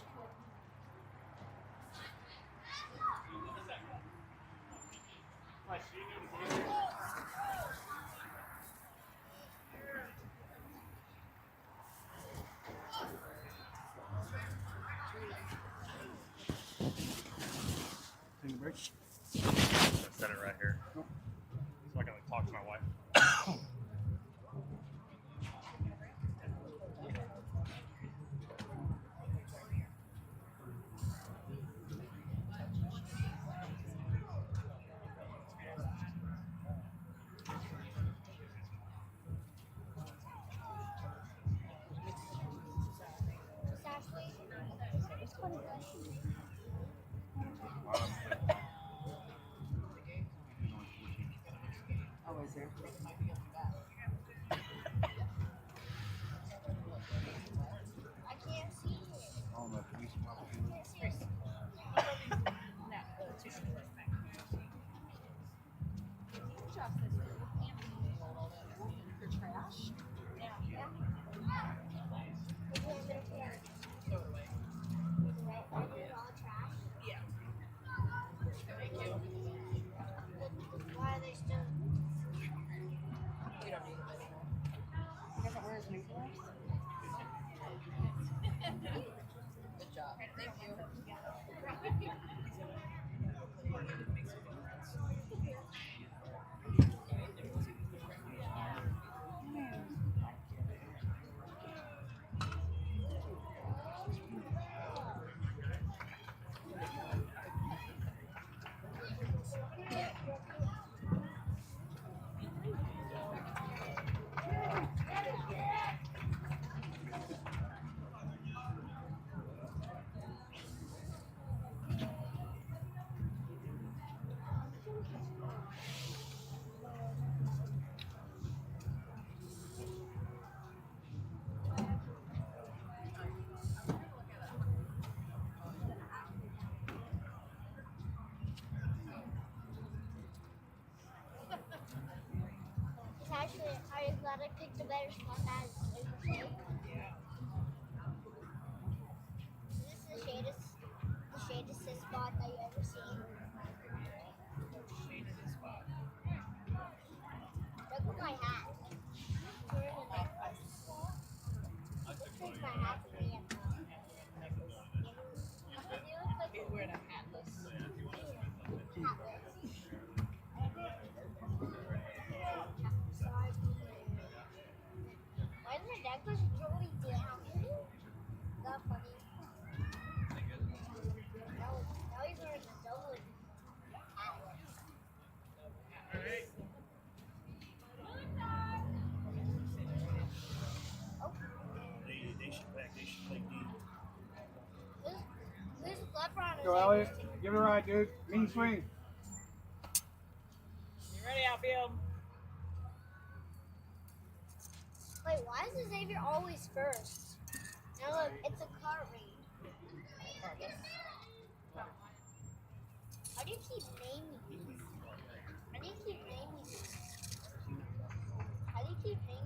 Set it right here. So I can talk to my wife. Actually, are you glad I picked a better spot as yeah. This is the shadest spot that you ever seen. Look at my hat. Looks like my hat to me. He's wearing a hatless. Why is my necklace really down? Not funny. Now he's wearing a double hat. Oh. They should play D. Who's LeBron? Go, Elliot. Give it a ride, dude. Mean swing. You ready, outfield? Wait, why is Xavier always first? Now look, it's a car raid. How do you keep naming these? How do you keep naming these? How do you keep naming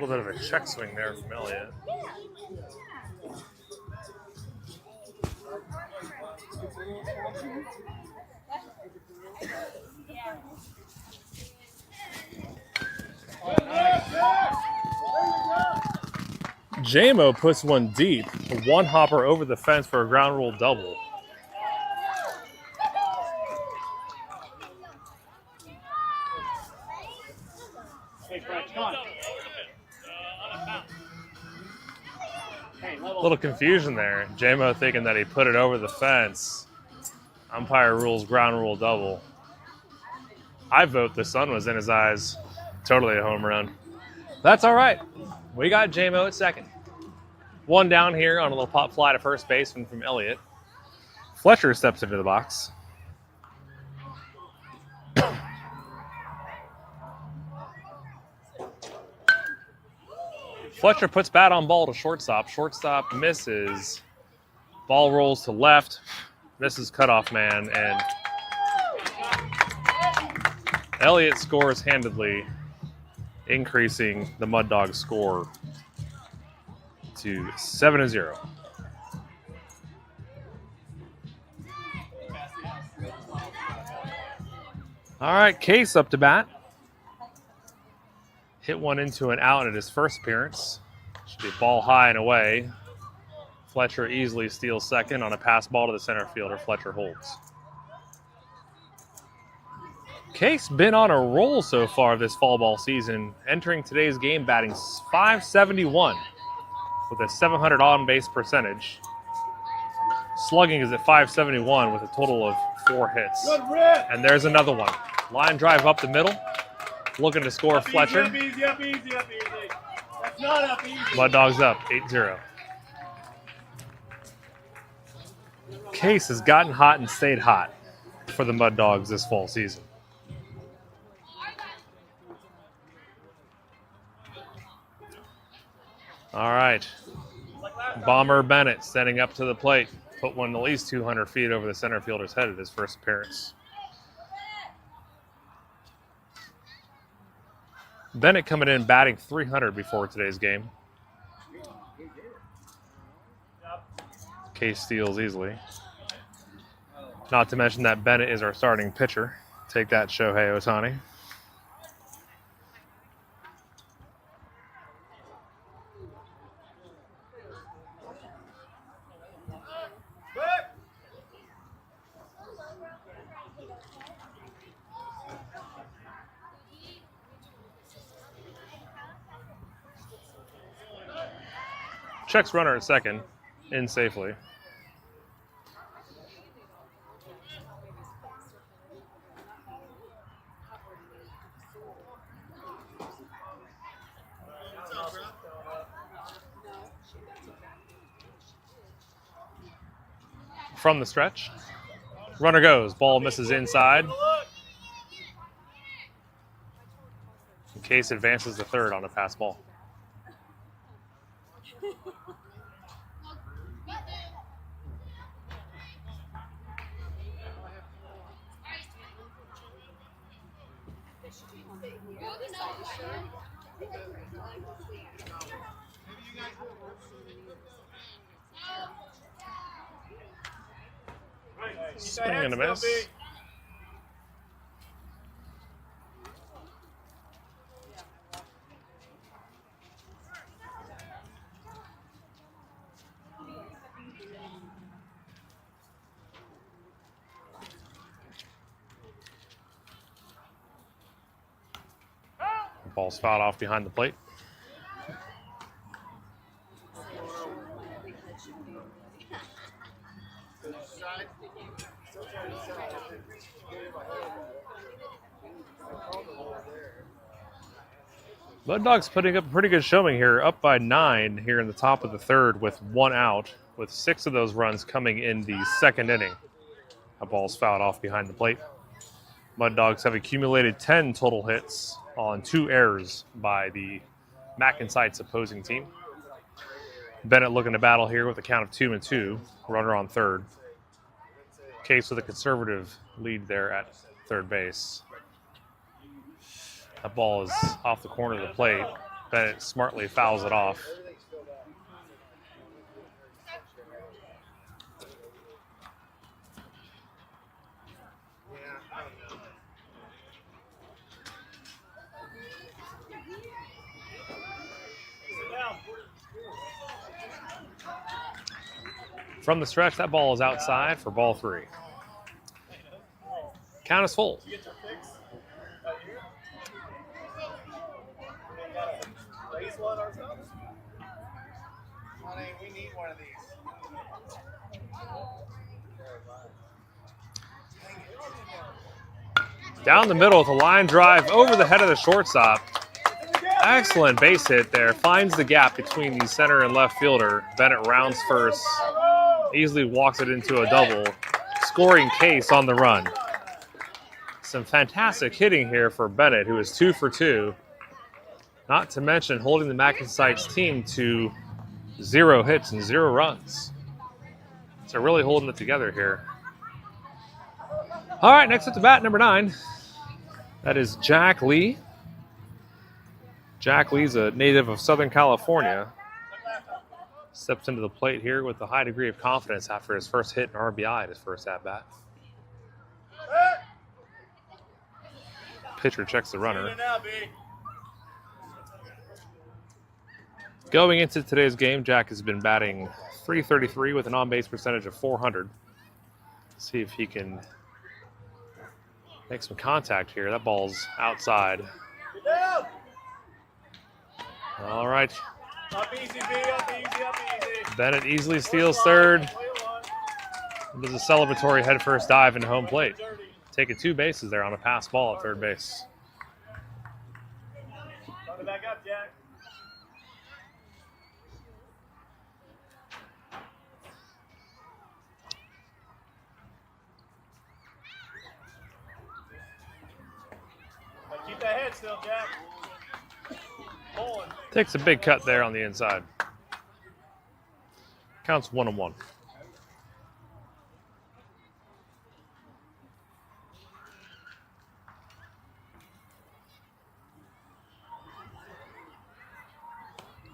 little bit of a check swing there from Elliott. JMO puts one deep, a one hopper over the fence for a ground rule double. A little confusion there. JMO thinking that he put it over the fence. Umpire rules ground rule double. I vote the sun was in his eyes. Totally a home run. That's all right. We got JMO at second. One down here on a little pop fly to first base from Elliott. Fletcher steps into the box. Fletcher puts bat on ball to shortstop. Shortstop misses. Ball rolls to left. Misses cutoff man. And Elliott scores handedly, increasing the Mud Dogs score to 7-0. All right, Case up to bat. Hit one into an out at his first appearance. Should be a ball high and away. Fletcher easily steals second on a pass ball to the center fielder. Fletcher holds. Case been on a roll so far this fall ball season, entering today's game batting .571 with a 700 on-base percentage. Slugging is at .571 with a total of 4 hits. And there's another one. Line drive up the middle. Looking to score Fletcher. Up easy. That's not up easy. Mud Dogs up 8-0. Case has gotten hot and stayed hot for the Mud Dogs this fall season. All right. Bomber Bennett standing up to the plate. Put one at least 200 feet over the center fielder's head at his first appearance. Bennett coming in batting .300 before today's game. Case steals easily. Not to mention that Bennett is our starting pitcher. Take that, Shohei Ohtani. Checks runner at second, in safely. From the stretch. Runner goes. Ball misses inside. Case advances to third on a pass ball. Swing and a miss. Ball's fouled off behind the plate. Mud Dogs putting up a pretty good showing here, up by 9 here in the top of the third with 1 out, with 6 of those runs coming in the second inning. A ball's fouled off behind the plate. Mud Dogs have accumulated 10 total hits on 2 errors by the Mackensites opposing team. Bennett looking to battle here with a count of 2-2, runner on third. Case with a conservative lead there at third base. That ball is off the corner of the plate. Bennett smartly fouls it off. From the stretch, that ball is outside for ball 3. Count is full. Honey, we need one of these. Down the middle with a line drive over the head of the shortstop. Excellent base hit there. Finds the gap between the center and left fielder. Bennett rounds first. Easily walks it into a double. Scoring case on the run. Some fantastic hitting here for Bennett, who is 2 for 2. Not to mention holding the McIntyre's team to 0 hits and 0 runs. So really holding it together here. All right, next up to bat, number 9. That is Jack Lee. Jack Lee's a native of Southern California. Steps into the plate here with a high degree of confidence after his first hit and RBI at his first at-bat. Pitcher checks the runner. Going into today's game, Jack has been batting .333 with an on-base percentage of .400. See if he can make some contact here. That ball's outside. All right. Up easy, B, up easy, up easy. Bennett easily steals third. Does a celebratory headfirst dive into home plate. Taking 2 bases there on a pass ball at third base. Coming back up, Jack. Keep that head still, Jack. Pulling. Takes a big cut there on the inside. Counts 1-1.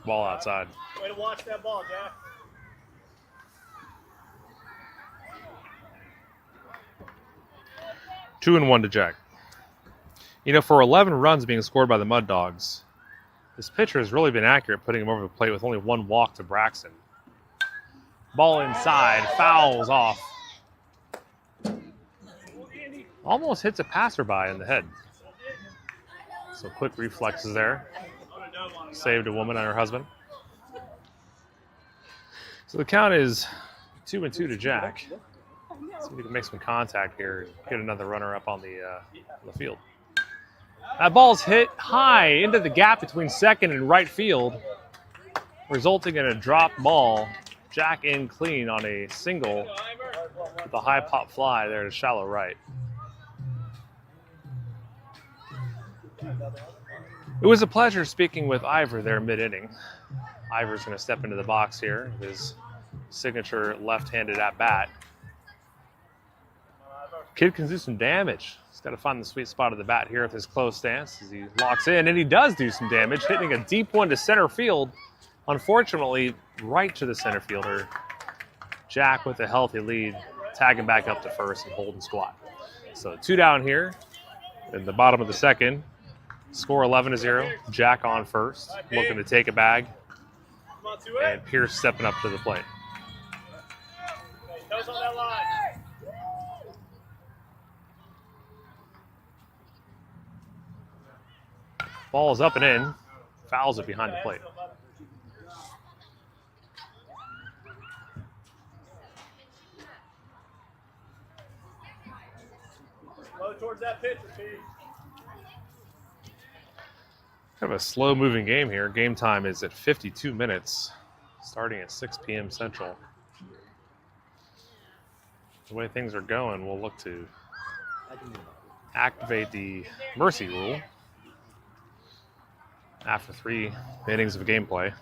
Ball outside. Way to watch that ball, Jack. Two and 1 to Jack. You know, for 11 runs being scored by the Mud Dogs, this pitcher has really been accurate, putting him over the plate with only 1 walk to Braxton. Ball inside, fouls off. Almost hits a passerby in the head. So quick reflexes there. Saved a woman and her husband. So the count is 2-2 to Jack. See if he can make some contact here. Get another runner up on the field. That ball's hit high into the gap between second and right field, resulting in a drop ball. Jack in clean on a single with a high pop fly there to shallow right. It was a pleasure speaking with Ivor there mid-inning. Ivor's going to step into the box here with his signature left-handed at-bat. Kid can do some damage. He's got to find the sweet spot of the bat here with his close stance as he locks in, and he does do some damage, hitting a deep one to center field. Unfortunately, right to the center fielder. Jack with a healthy lead, tagging back up to first and holding squat. So 2 down here in the bottom of the second. Score 11-0. Jack on first, looking to take a bag. And Pierce stepping up to the plate. Toes on that line. Ball is up and in. Fouls it behind the plate. Slow towards that pitcher, P. Kind of a slow-moving game here. Game time is at 52 minutes, starting at 6 p.m. Central. The way things are going, we'll look to activate the mercy rule after 3 innings of gameplay.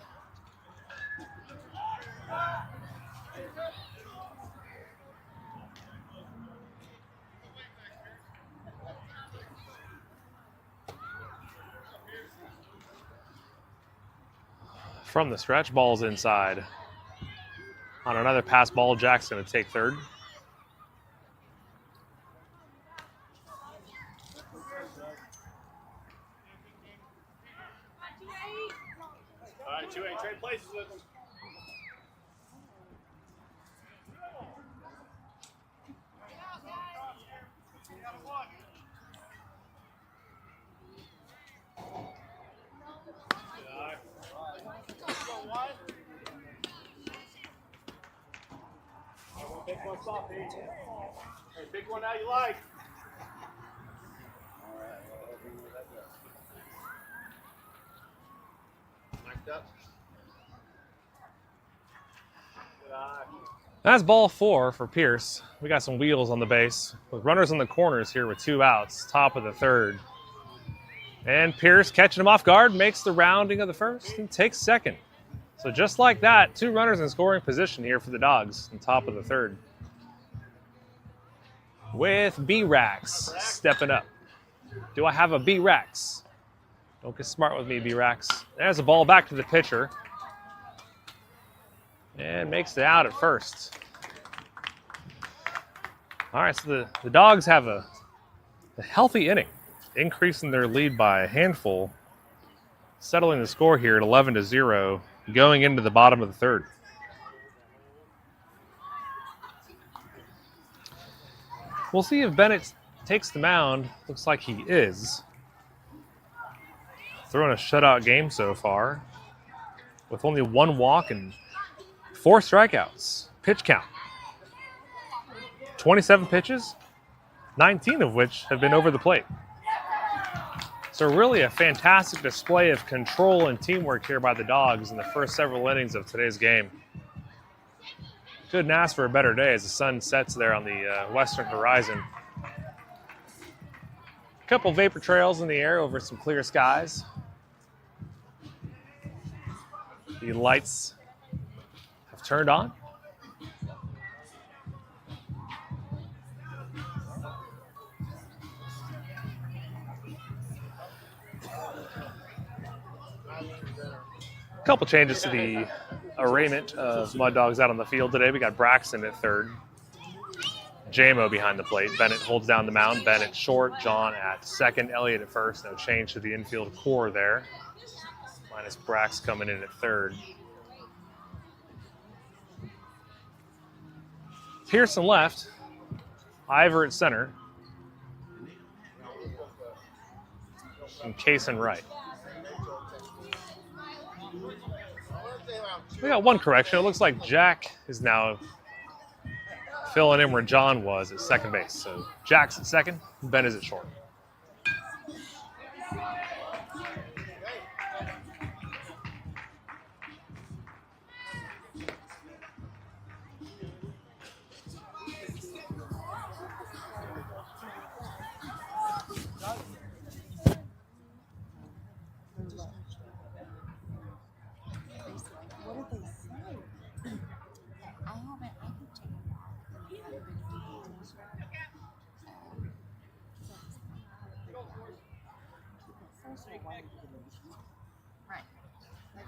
From the stretch, ball's inside. On another pass ball, Jack's going to take third. All right, 2-8, trade places with them. Pick one spot, Pete. Hey, pick one out you like. Mic'd up. That's ball 4 for Pierce. We got some wheels on the base with runners on the corners here with 2 outs, top of the third. And Pierce, catching him off guard, makes the rounding of the first and takes second. So just like that, 2 runners in scoring position here for the Dogs on top of the third. With B-Rax stepping up. Do I have a B-Rax? Don't get smart with me, B-Rax. There's a ball back to the pitcher. And makes it out at first. All right, so the Dogs have a healthy inning, increasing their lead by a handful, settling the score here at 11-0, going into the bottom of the third. We'll see if Bennett takes the mound. Looks like he is. Throwing a shutout game so far, with only 1 walk and 4 strikeouts. Pitch count. 27 pitches, 19 of which have been over the plate. So really a fantastic display of control and teamwork here by the Dogs in the first several innings of today's game. Couldn't ask for a better day as the sun sets there on the western horizon. A couple vapor trails in the air over some clear skies. The lights have turned on. A couple changes to the arraignment of Mud Dogs out on the field today. We got Braxton at third. JMO behind the plate. Bennett holds down the mound. Bennett short. John at second. Elliott at first. No change to the infield core there. Minus Brax coming in at third. Pearson left. Ivor at center. And Kaysen right. We got one correction. It looks like Jack is now filling in where John was at second base. So Jack's at second, Ben is at short.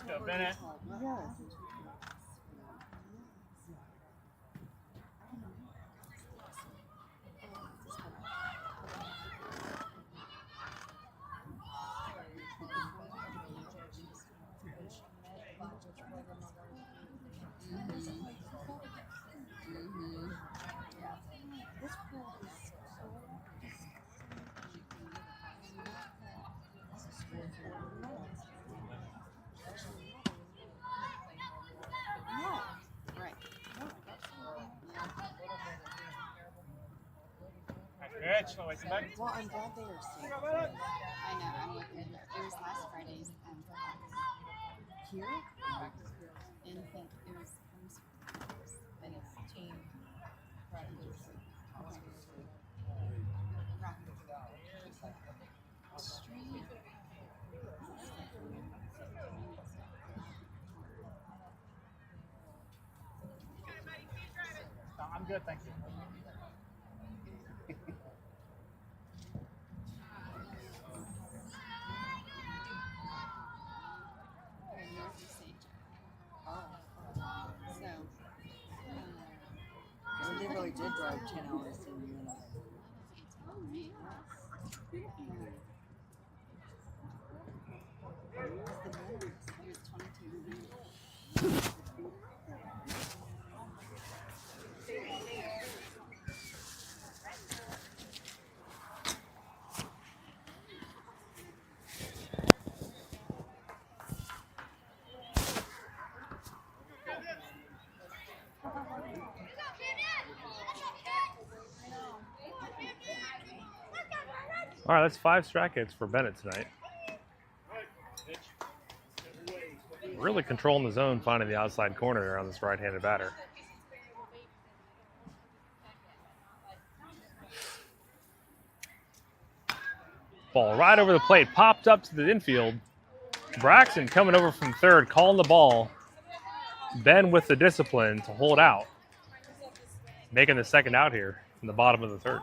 Go, Bennett. Well, I'm glad they were safe. I know, I'm looking. It was last Friday's here in it was Bennett's team I'm good, thank you. really did drive 10 hours to the unit. All right, that's 5 strikeouts for Bennett tonight. Really controlling the zone, finding the outside corner there on this right-handed batter. Ball right over the plate, popped up to the infield. Braxton coming over from third, calling the ball. Ben with the discipline to hold out. Making the second out here in the bottom of the third.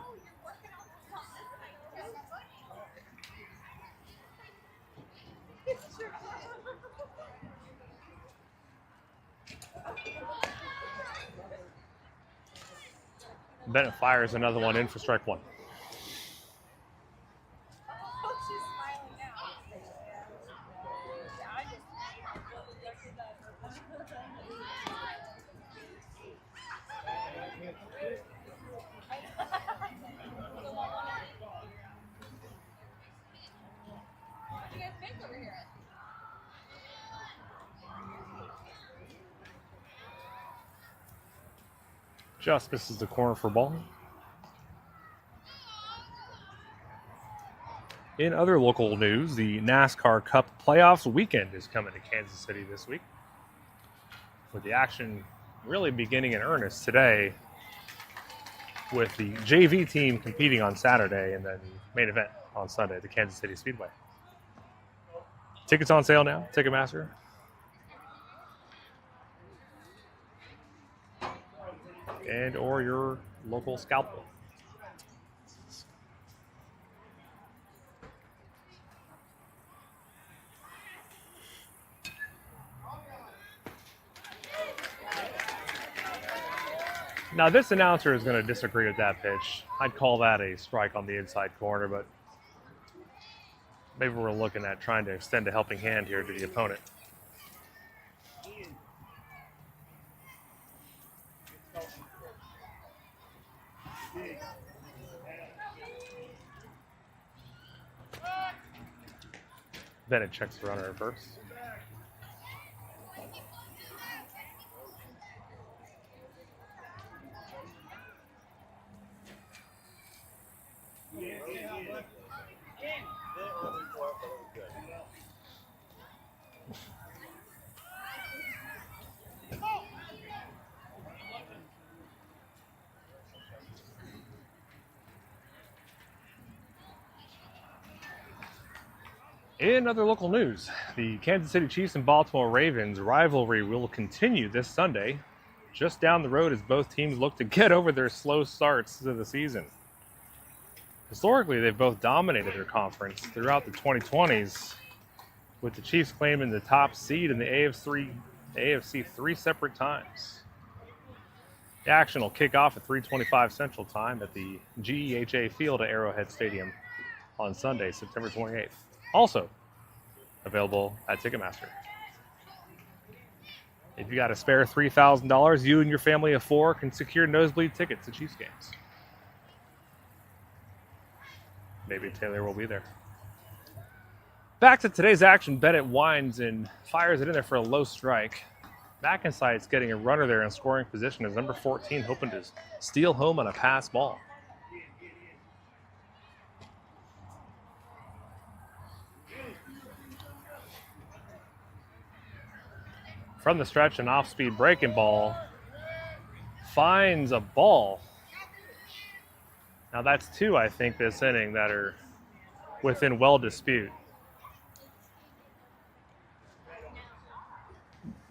Bennett fires another one in for strike one. Just misses the corner for ball. In other local news, the NASCAR Cup Playoffs weekend is coming to Kansas City this week, with the action really beginning in earnest today with the JV team competing on Saturday and then the main event on Sunday at the Kansas City Speedway. Tickets on sale now, Ticketmaster. And or your local scalpel. Now this announcer is going to disagree with that pitch. I'd call that a strike on the inside corner, but maybe we're looking at trying to extend a helping hand here to the opponent. Bennett checks the runner at first. In other local news, the Kansas City Chiefs and Baltimore Ravens rivalry will continue this Sunday, just down the road as both teams look to get over their slow starts to the season. Historically, they've both dominated their conference throughout the 2020s, with the Chiefs claiming the top seed in the AFC 3 separate times. The action will kick off at 3:25 Central Time at the GEHA Field at Arrowhead Stadium on Sunday, September 28th. Also available at Ticketmaster. If you got a spare $3,000, you and your family of 4 can secure nosebleed tickets to Chiefs games. Maybe Taylor will be there. Back to today's action. Bennett winds and fires it in there for a low strike. McInside's getting a runner there in scoring position as number 14 hoping to steal home on a pass ball. From the stretch, an off-speed breaking ball finds a ball. Now that's 2, I think, this inning that are within well dispute.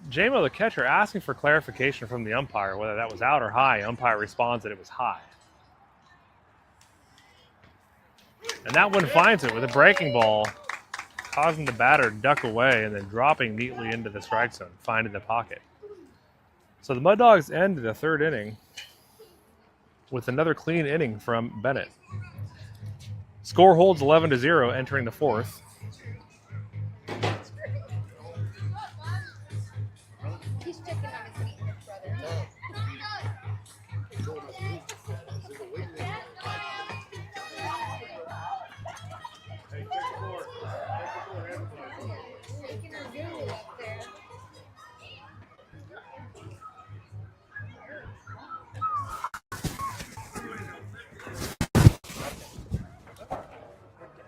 JMO, the catcher, asking for clarification from the umpire, whether that was out or high. Umpire responds that it was high. And that one finds it with a breaking ball, causing the batter to duck away and then dropping neatly into the strike zone, finding the pocket. So the Mud Dogs end the third inning with another clean inning from Bennett. Score holds 11-0 entering the fourth. He's checking on his meat, brother. Making her goo up there.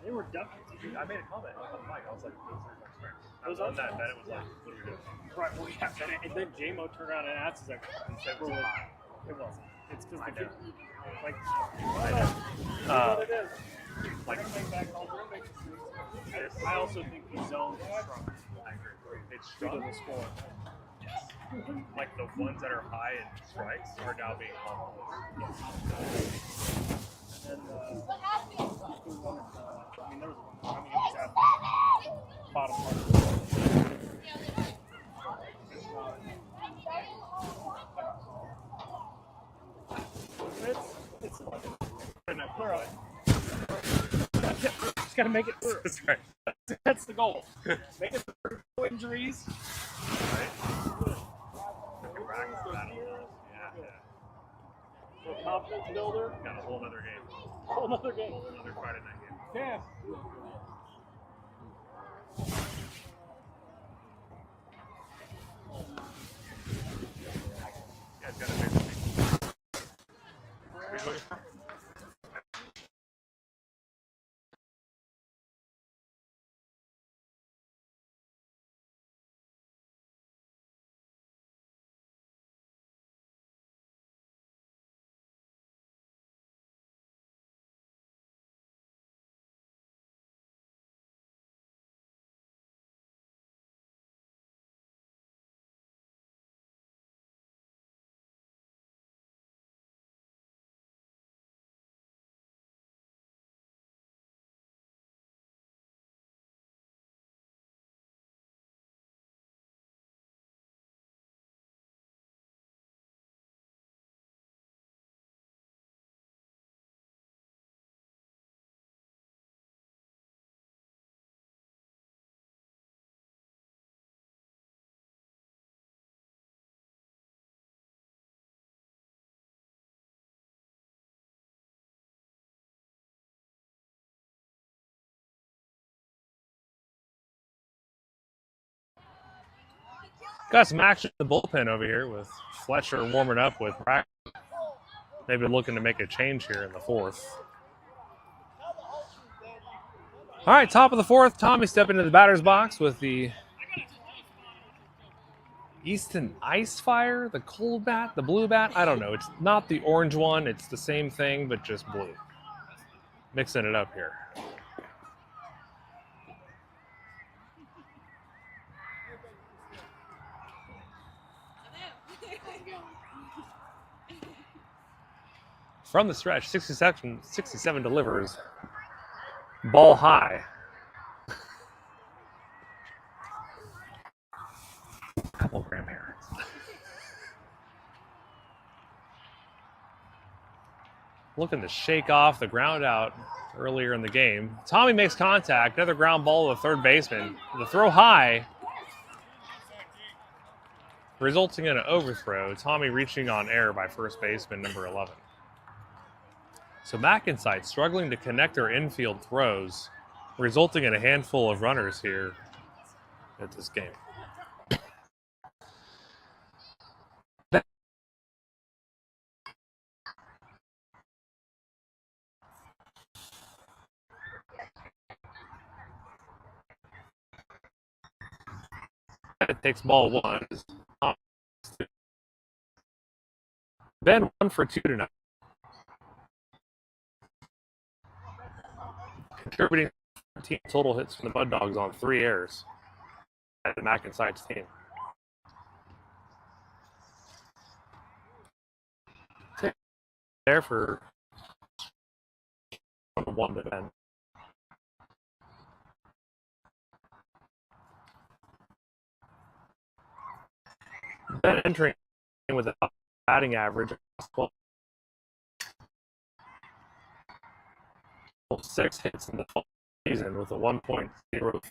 They were ducking. I made a comment on the mic. I was like, I was on that. Bennett was like, what are we doing? Right, well, yeah, Bennett. And then J-Mo turned around and asked us, like, it wasn't. It's because the like, what it is. Like, I also think the zone is strong. I agree. It's strong. The score. Yes. Like the ones that are high in strikes are now being called. Yes. And What happened? I mean, there was one. I mean, it was at the bottom part. It's clear out. Just gotta make it through. That's right. That's the goal. Make it through. No injuries. Right. Yeah. Confidence builder. Got a whole other game. Whole other game. Another Friday night game. Yeah. Yeah, it's got a big Got some action in the bullpen over here with Fletcher warming up with practice. Maybe looking to make a change here in the fourth. All right, top of the fourth. Tommy stepping into the batter's box with the Easton Ice Fire, the cold bat, the blue bat. I don't know. It's not the orange one. It's the same thing, but just blue. Mixing it up here. From the stretch, 67 delivers. Ball high. Couple grandparents. Looking to shake off the ground out earlier in the game. Tommy makes contact. Another ground ball to the third baseman. The throw high, resulting in an overthrow. Tommy reaching on air by first baseman number 11. So McIntyre struggling to connect their infield throws, resulting in a handful of runners here at this game. It takes ball one. Ben 1 for 2 tonight. Contributing 13 total hits from the Mud Dogs on 3 errors at the McIntyre's team. There for 1 to Ben. Ben entering with a batting average of 12. 6 hits in the season with a 1.0.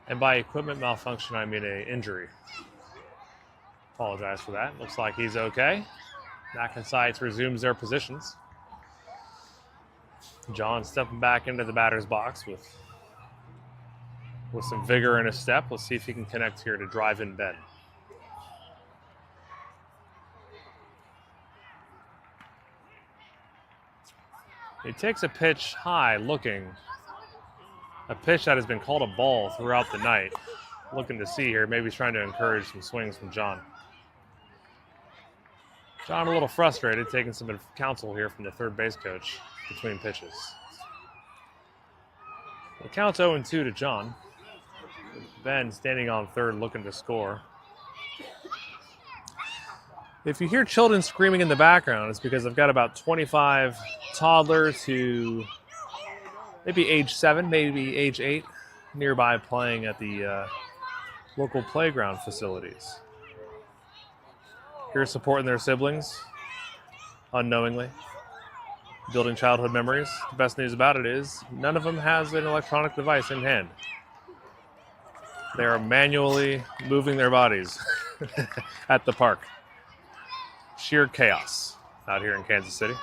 And by equipment malfunction, I mean an injury. Apologize for that. Looks like he's okay. Mack and Sides resumes their positions. John stepping back into the batter's box with some vigor in his step. Let's see if he can connect here to drive in Ben. He takes a pitch high looking. A pitch that has been called a ball throughout the night. Looking to see here. Maybe he's trying to encourage some swings from John. John a little frustrated, taking some counsel here from the third base coach between pitches. The count's 0-2 to John. Ben standing on third looking to score. If you hear children screaming in the background, it's because I've got about 25 toddlers who maybe age 7, maybe age 8, nearby playing at the local playground facilities. Here supporting their siblings, unknowingly, building childhood memories. The best news about it is none of them has an electronic device in hand. They are manually moving their bodies at the park. Sheer chaos out here in Kansas City.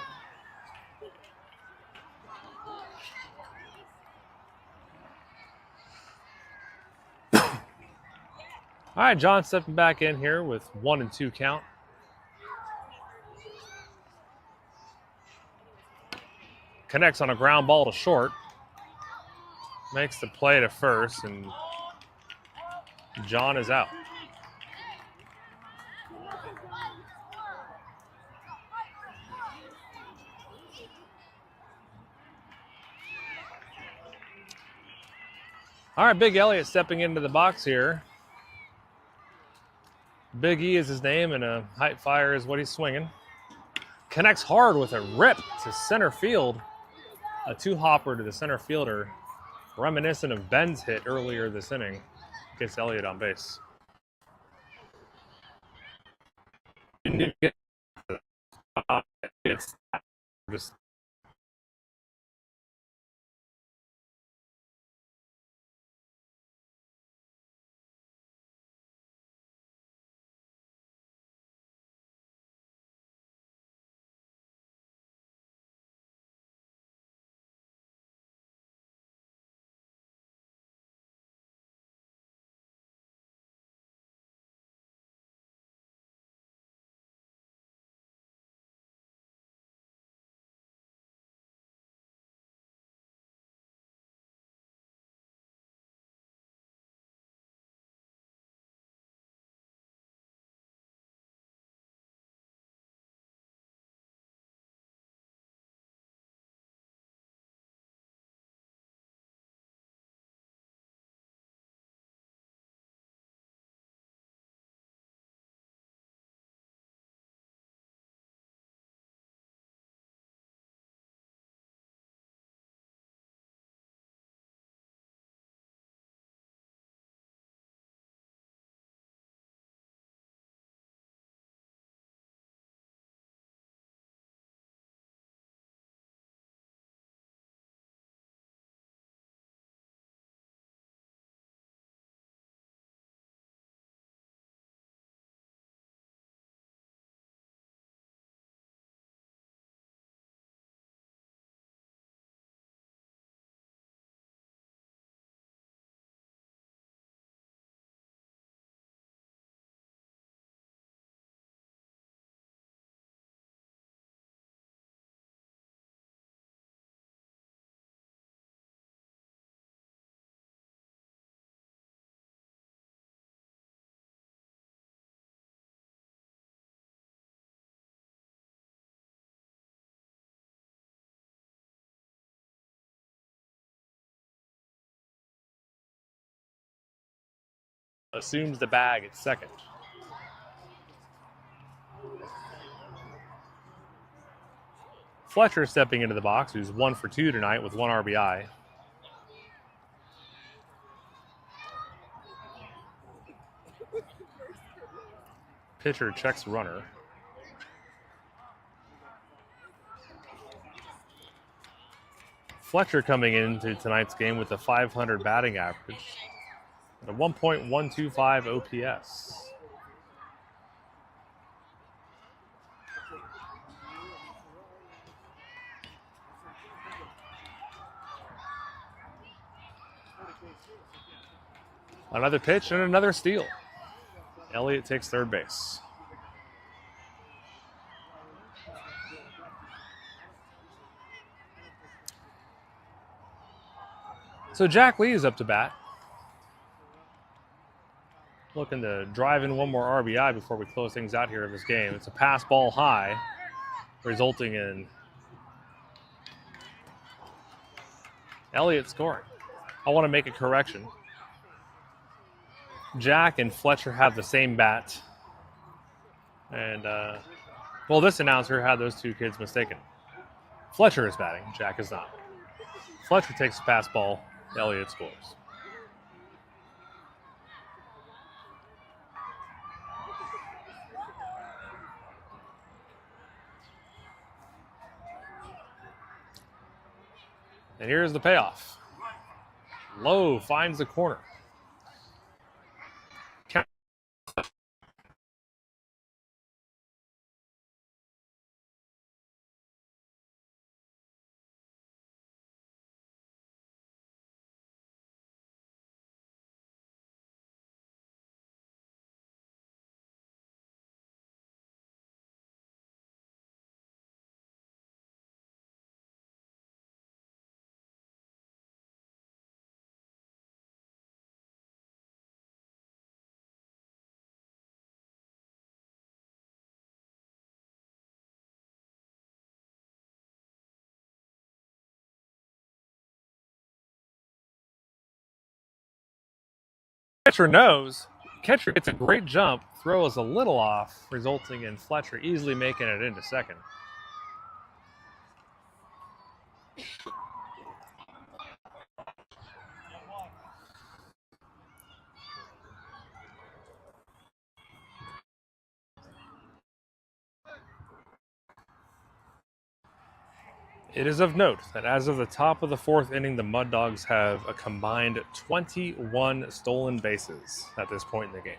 All right, John stepping back in here with 1-2 count. Connects on a ground ball to short. Makes the play to first, and John is out. All right, Big Elliott stepping into the box here. Big E is his name, and a height fire is what he's swinging. Connects hard with a rip to center field. A two-hopper to the center fielder, reminiscent of Ben's hit earlier this inning. Gets Elliott on base. It's just assumes the bag at second. Fletcher stepping into the box, who's 1 for 2 tonight with 1 RBI. Pitcher checks runner. Fletcher coming into tonight's game with a .500 batting average and a 1.125 OPS. Another pitch and another steal. Elliott takes third base. So Jack Lee is up to bat. Looking to drive in one more RBI before we close things out here of this game. It's a pass ball high, resulting in Elliott scoring. I want to make a correction. Jack and Fletcher have the same bat. And, well, this announcer had those two kids mistaken. Fletcher is batting. Jack is not. Fletcher takes the pass ball. Elliott scores. And here's the payoff. Lowe finds the corner. Catcher knows. Catcher gets a great jump, throw is a little off, resulting in Fletcher easily making it into second. It is of note that as of the top of the fourth inning, the Mud Dogs have a combined 21 stolen bases at this point in the game.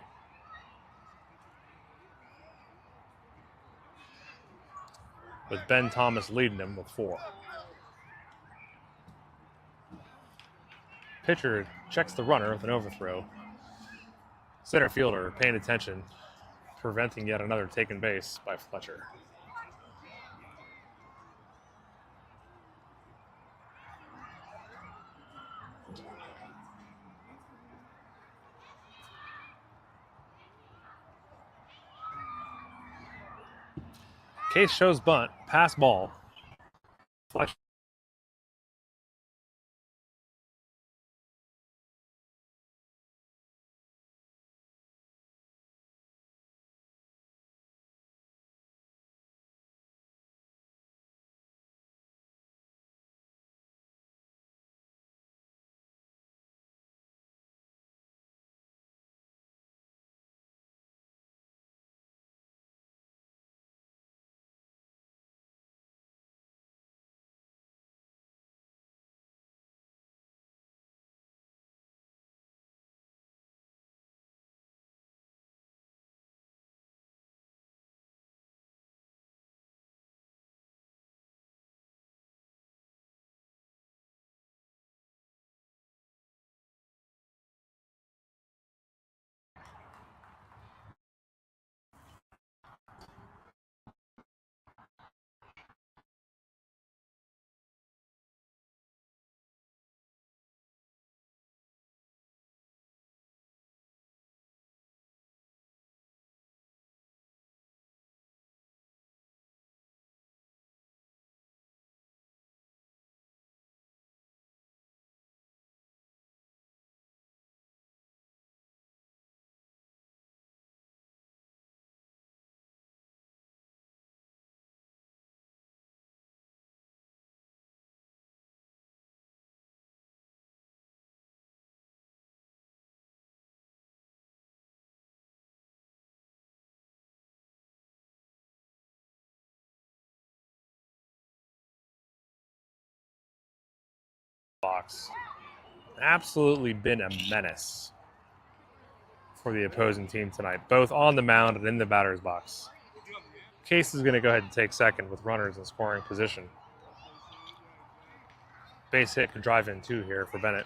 With Ben Thomas leading them with 4. Pitcher checks the runner with an overthrow. Center fielder paying attention, preventing yet another taken base by Fletcher. Case shows bunt, pass ball. Fletcher box. Absolutely been a menace for the opposing team tonight, both on the mound and in the batter's box. Case is going to go ahead and take second with runners in scoring position. Base hit could drive in two here for Bennett.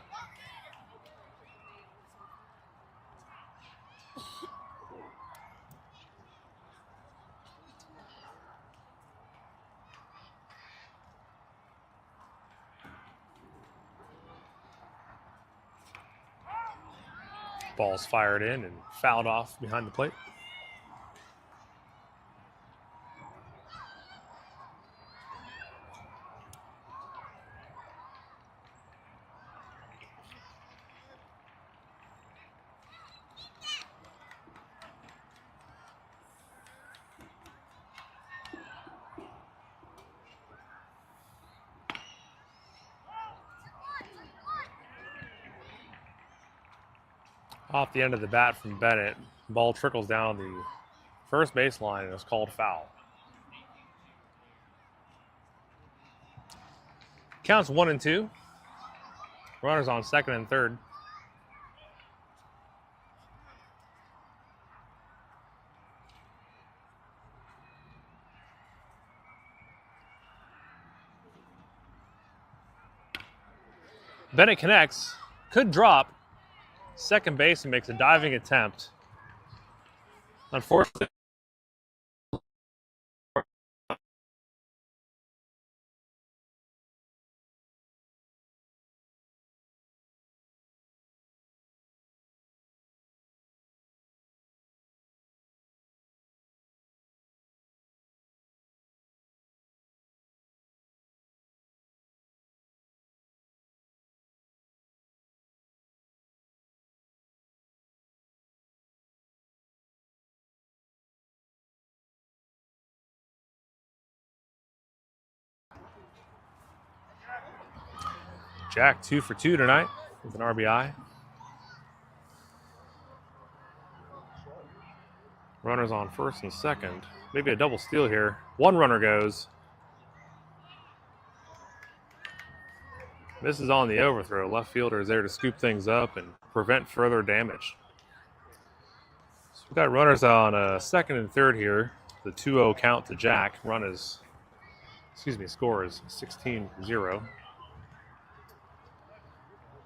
Ball's fired in and fouled off behind the plate. Off the end of the bat from Bennett. Ball trickles down the first baseline and is called foul. Counts 1-2. Runners on second and third. Bennett connects, could drop. Second base and makes a diving attempt. Unfortunately, Jack 2 for 2 tonight with an RBI. Runners on first and second. Maybe a double steal here. One runner goes. This is on the overthrow. Left fielder is there to scoop things up and prevent further damage. So we've got runners on second and third here. The 2-0 count to Jack. Score is 16-0.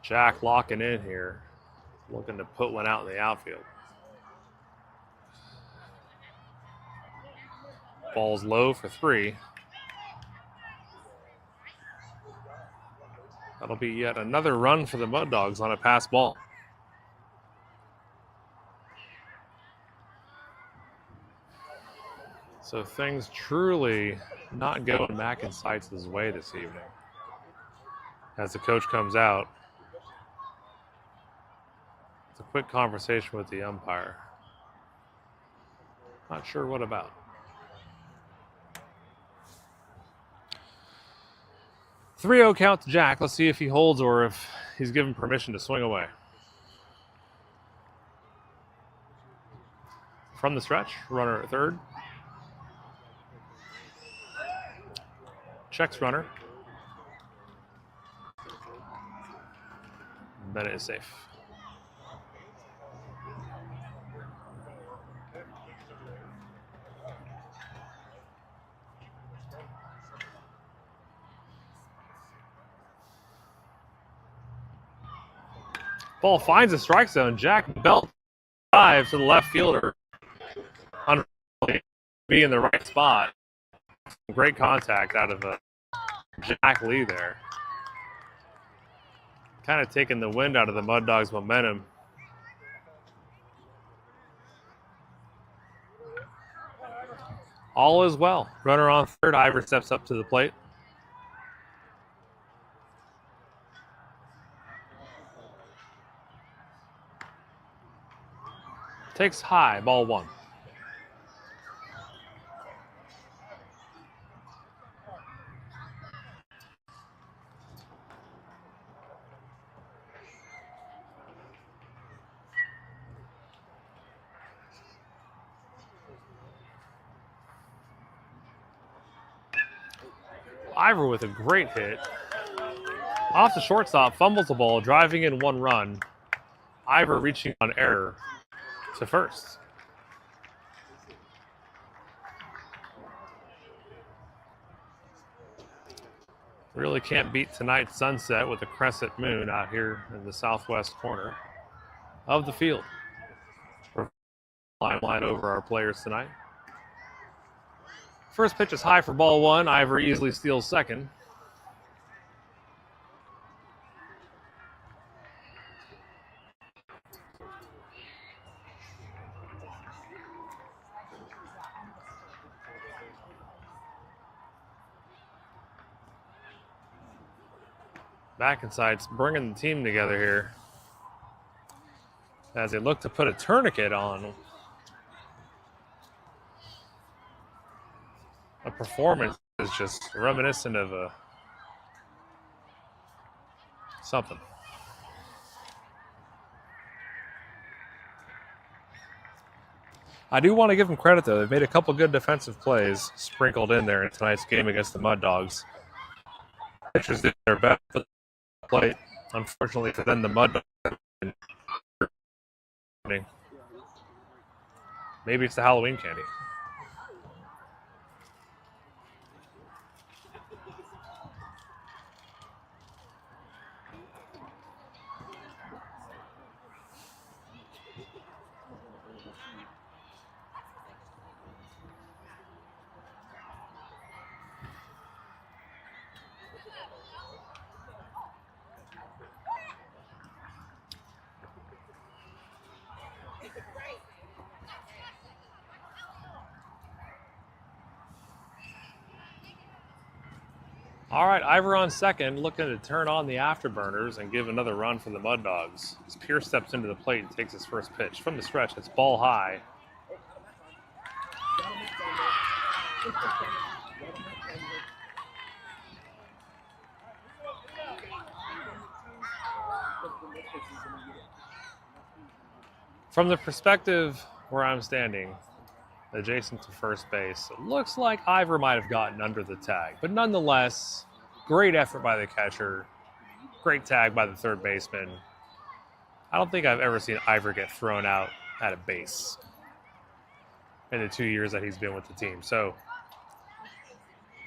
Jack locking in here, looking to put one out in the outfield. Ball's low for 3. That'll be yet another run for the Mud Dogs on a pass ball. So things truly not going Mac and Sights' way this evening. As the coach comes out, it's a quick conversation with the umpire. Not sure what about. .3-0 count to Jack. Let's see if he holds or if he's given permission to swing away. From the stretch, runner at third. Checks runner. Bennett is safe. Ball finds a strike zone. Jack Belt dives to the left fielder. Unfortunately, be in the right spot. Great contact out of Jack Lee there. Kind of taking the wind out of the Mud Dogs' momentum. All is well. Runner on third. Ivor steps up to the plate. Takes high, ball 1. Ivor with a great hit. Off the shortstop, fumbles the ball, driving in 1 run. Ivor reaching on error to first. Really can't beat tonight's sunset with a crescent moon out here in the southwest corner of the field. Limelight over our players tonight. First pitch is high for ball 1. Ivor easily steals second. Back inside's bringing the team together here as they look to put a tourniquet on a performance is just reminiscent of something. I do want to give them credit, though. They've made a couple good defensive plays sprinkled in there in tonight's game against the Mud Dogs. Pitchers did their best to the plate. Unfortunately for them, the Mud Dogs. Maybe it's the Halloween candy. All right, Ivor on second, looking to turn on the afterburners and give another run for the Mud Dogs. As Pierce steps into the plate and takes his first pitch. From the stretch, it's ball high. From the perspective where I'm standing, adjacent to first base, it looks like Ivor might have gotten under the tag. But nonetheless, great effort by the catcher. Great tag by the third baseman. I don't think I've ever seen Ivor get thrown out at a base in the 2 years that he's been with the team. So,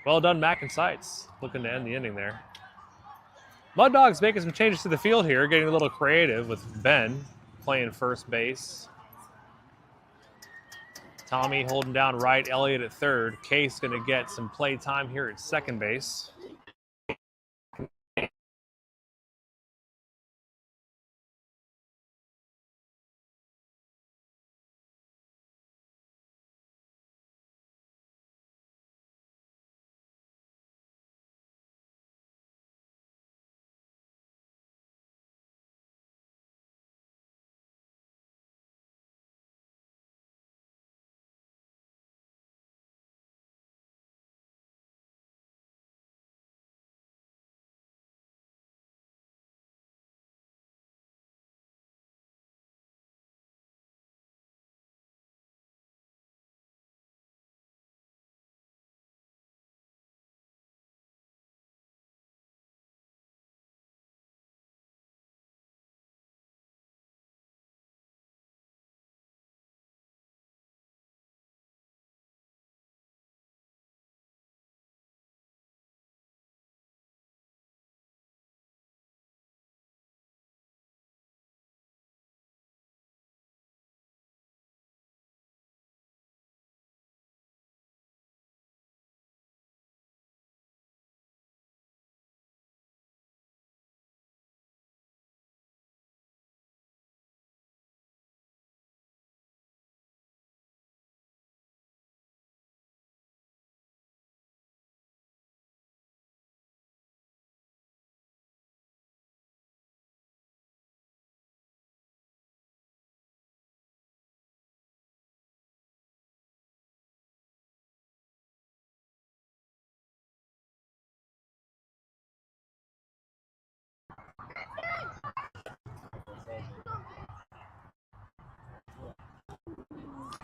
well done, Mac and Sights. Looking to end the inning there. Mud Dogs making some changes to the field here, getting a little creative with Ben playing first base. Tommy holding down right, Elliott at third. Case going to get some play time here at second base.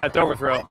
That's overthrow.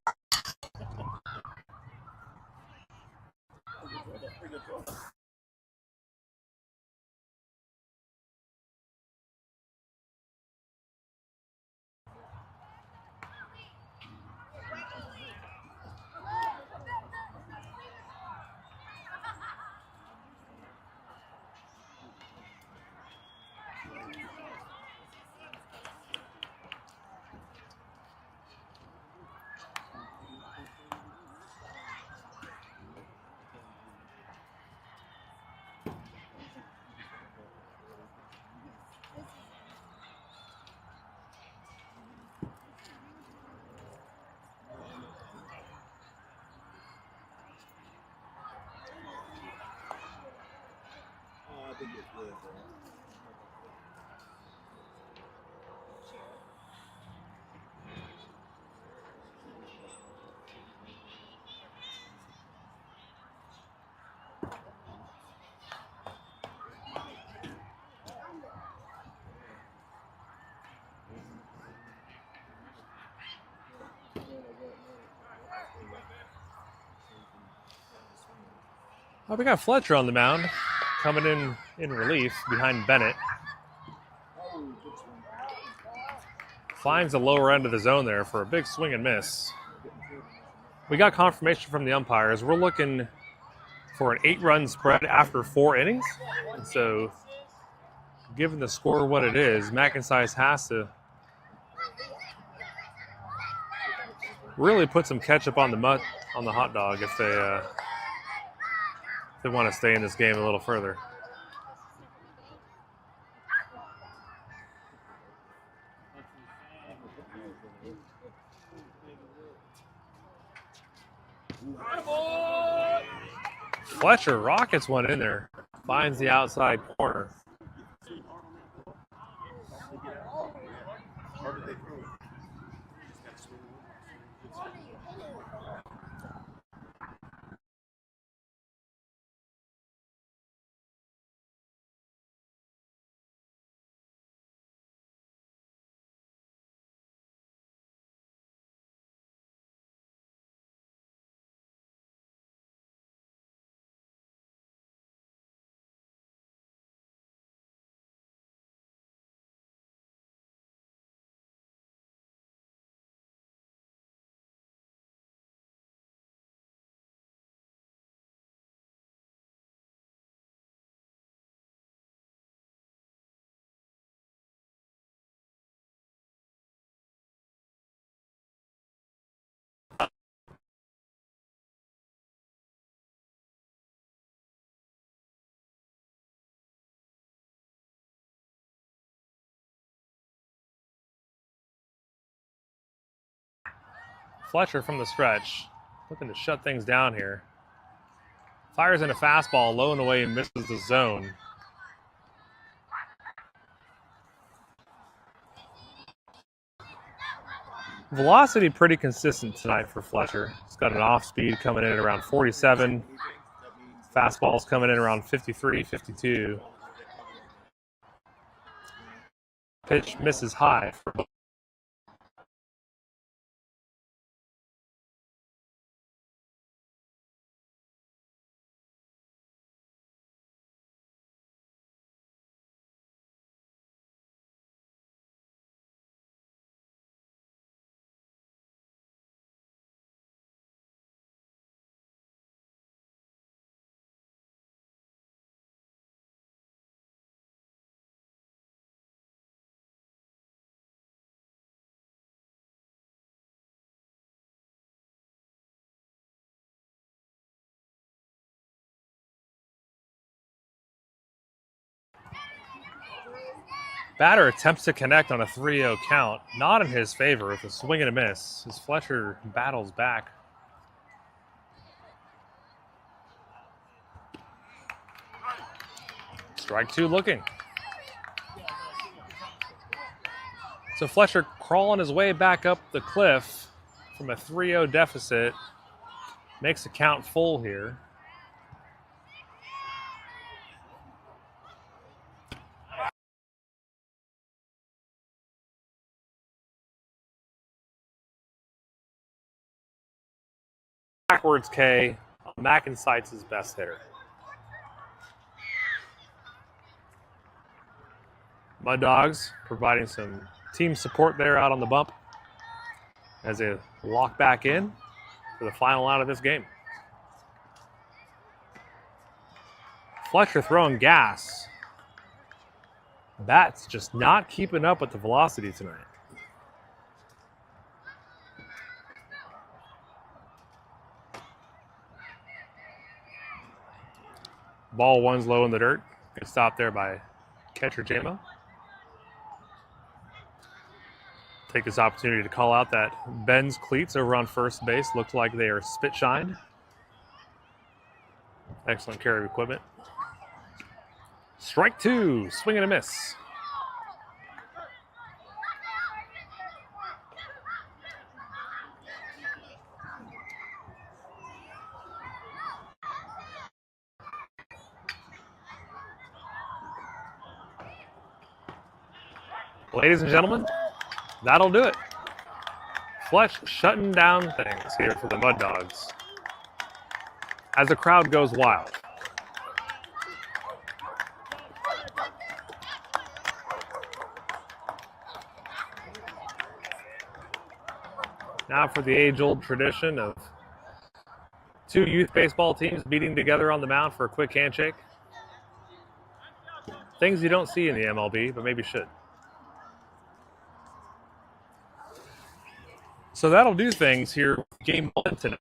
think it's good, bro. Oh, we got Fletcher on the mound, coming in relief behind Bennett. Finds the lower end of the zone there for a big swing and miss. We got confirmation from the umpires. We're looking for an 8-run spread after 4 innings. And so, given the score what it is, McIntyre has to really put some ketchup on the hot dog if they want to stay in this game a little further. Fletcher rockets one in there, finds the outside corner. Fletcher from the stretch, looking to shut things down here. Fires in a fastball, low and away, and misses the zone. Velocity pretty consistent tonight for Fletcher. He's got an off speed coming in at around 47. Fastballs coming in around 53, 52. Pitch misses high for batter attempts to connect on a 3-0 count. Not in his favor with a swing and a miss as Fletcher battles back. Strike 2 looking. So Fletcher crawling his way back up the cliff from a 3-0 deficit. Makes the count full here. Backwards K, McIntyre's his best hitter. Mud Dogs providing some team support there out on the bump as they lock back in for the final out of this game. Fletcher throwing gas. Bat's just not keeping up with the velocity tonight. Ball one's low in the dirt. Good stop there by catcher Jamo. Take this opportunity to call out that Ben's cleats over on first base look like they are spit shined. Excellent care of equipment. Strike two, swing and a miss. Ladies and gentlemen, that'll do it. Fletch shutting down things here for the Mud Dogs as the crowd goes wild. Now for the age-old tradition of two youth baseball teams meeting together on the mound for a quick handshake. Things you don't see in the MLB, but maybe should. So that'll do things here, game one tonight.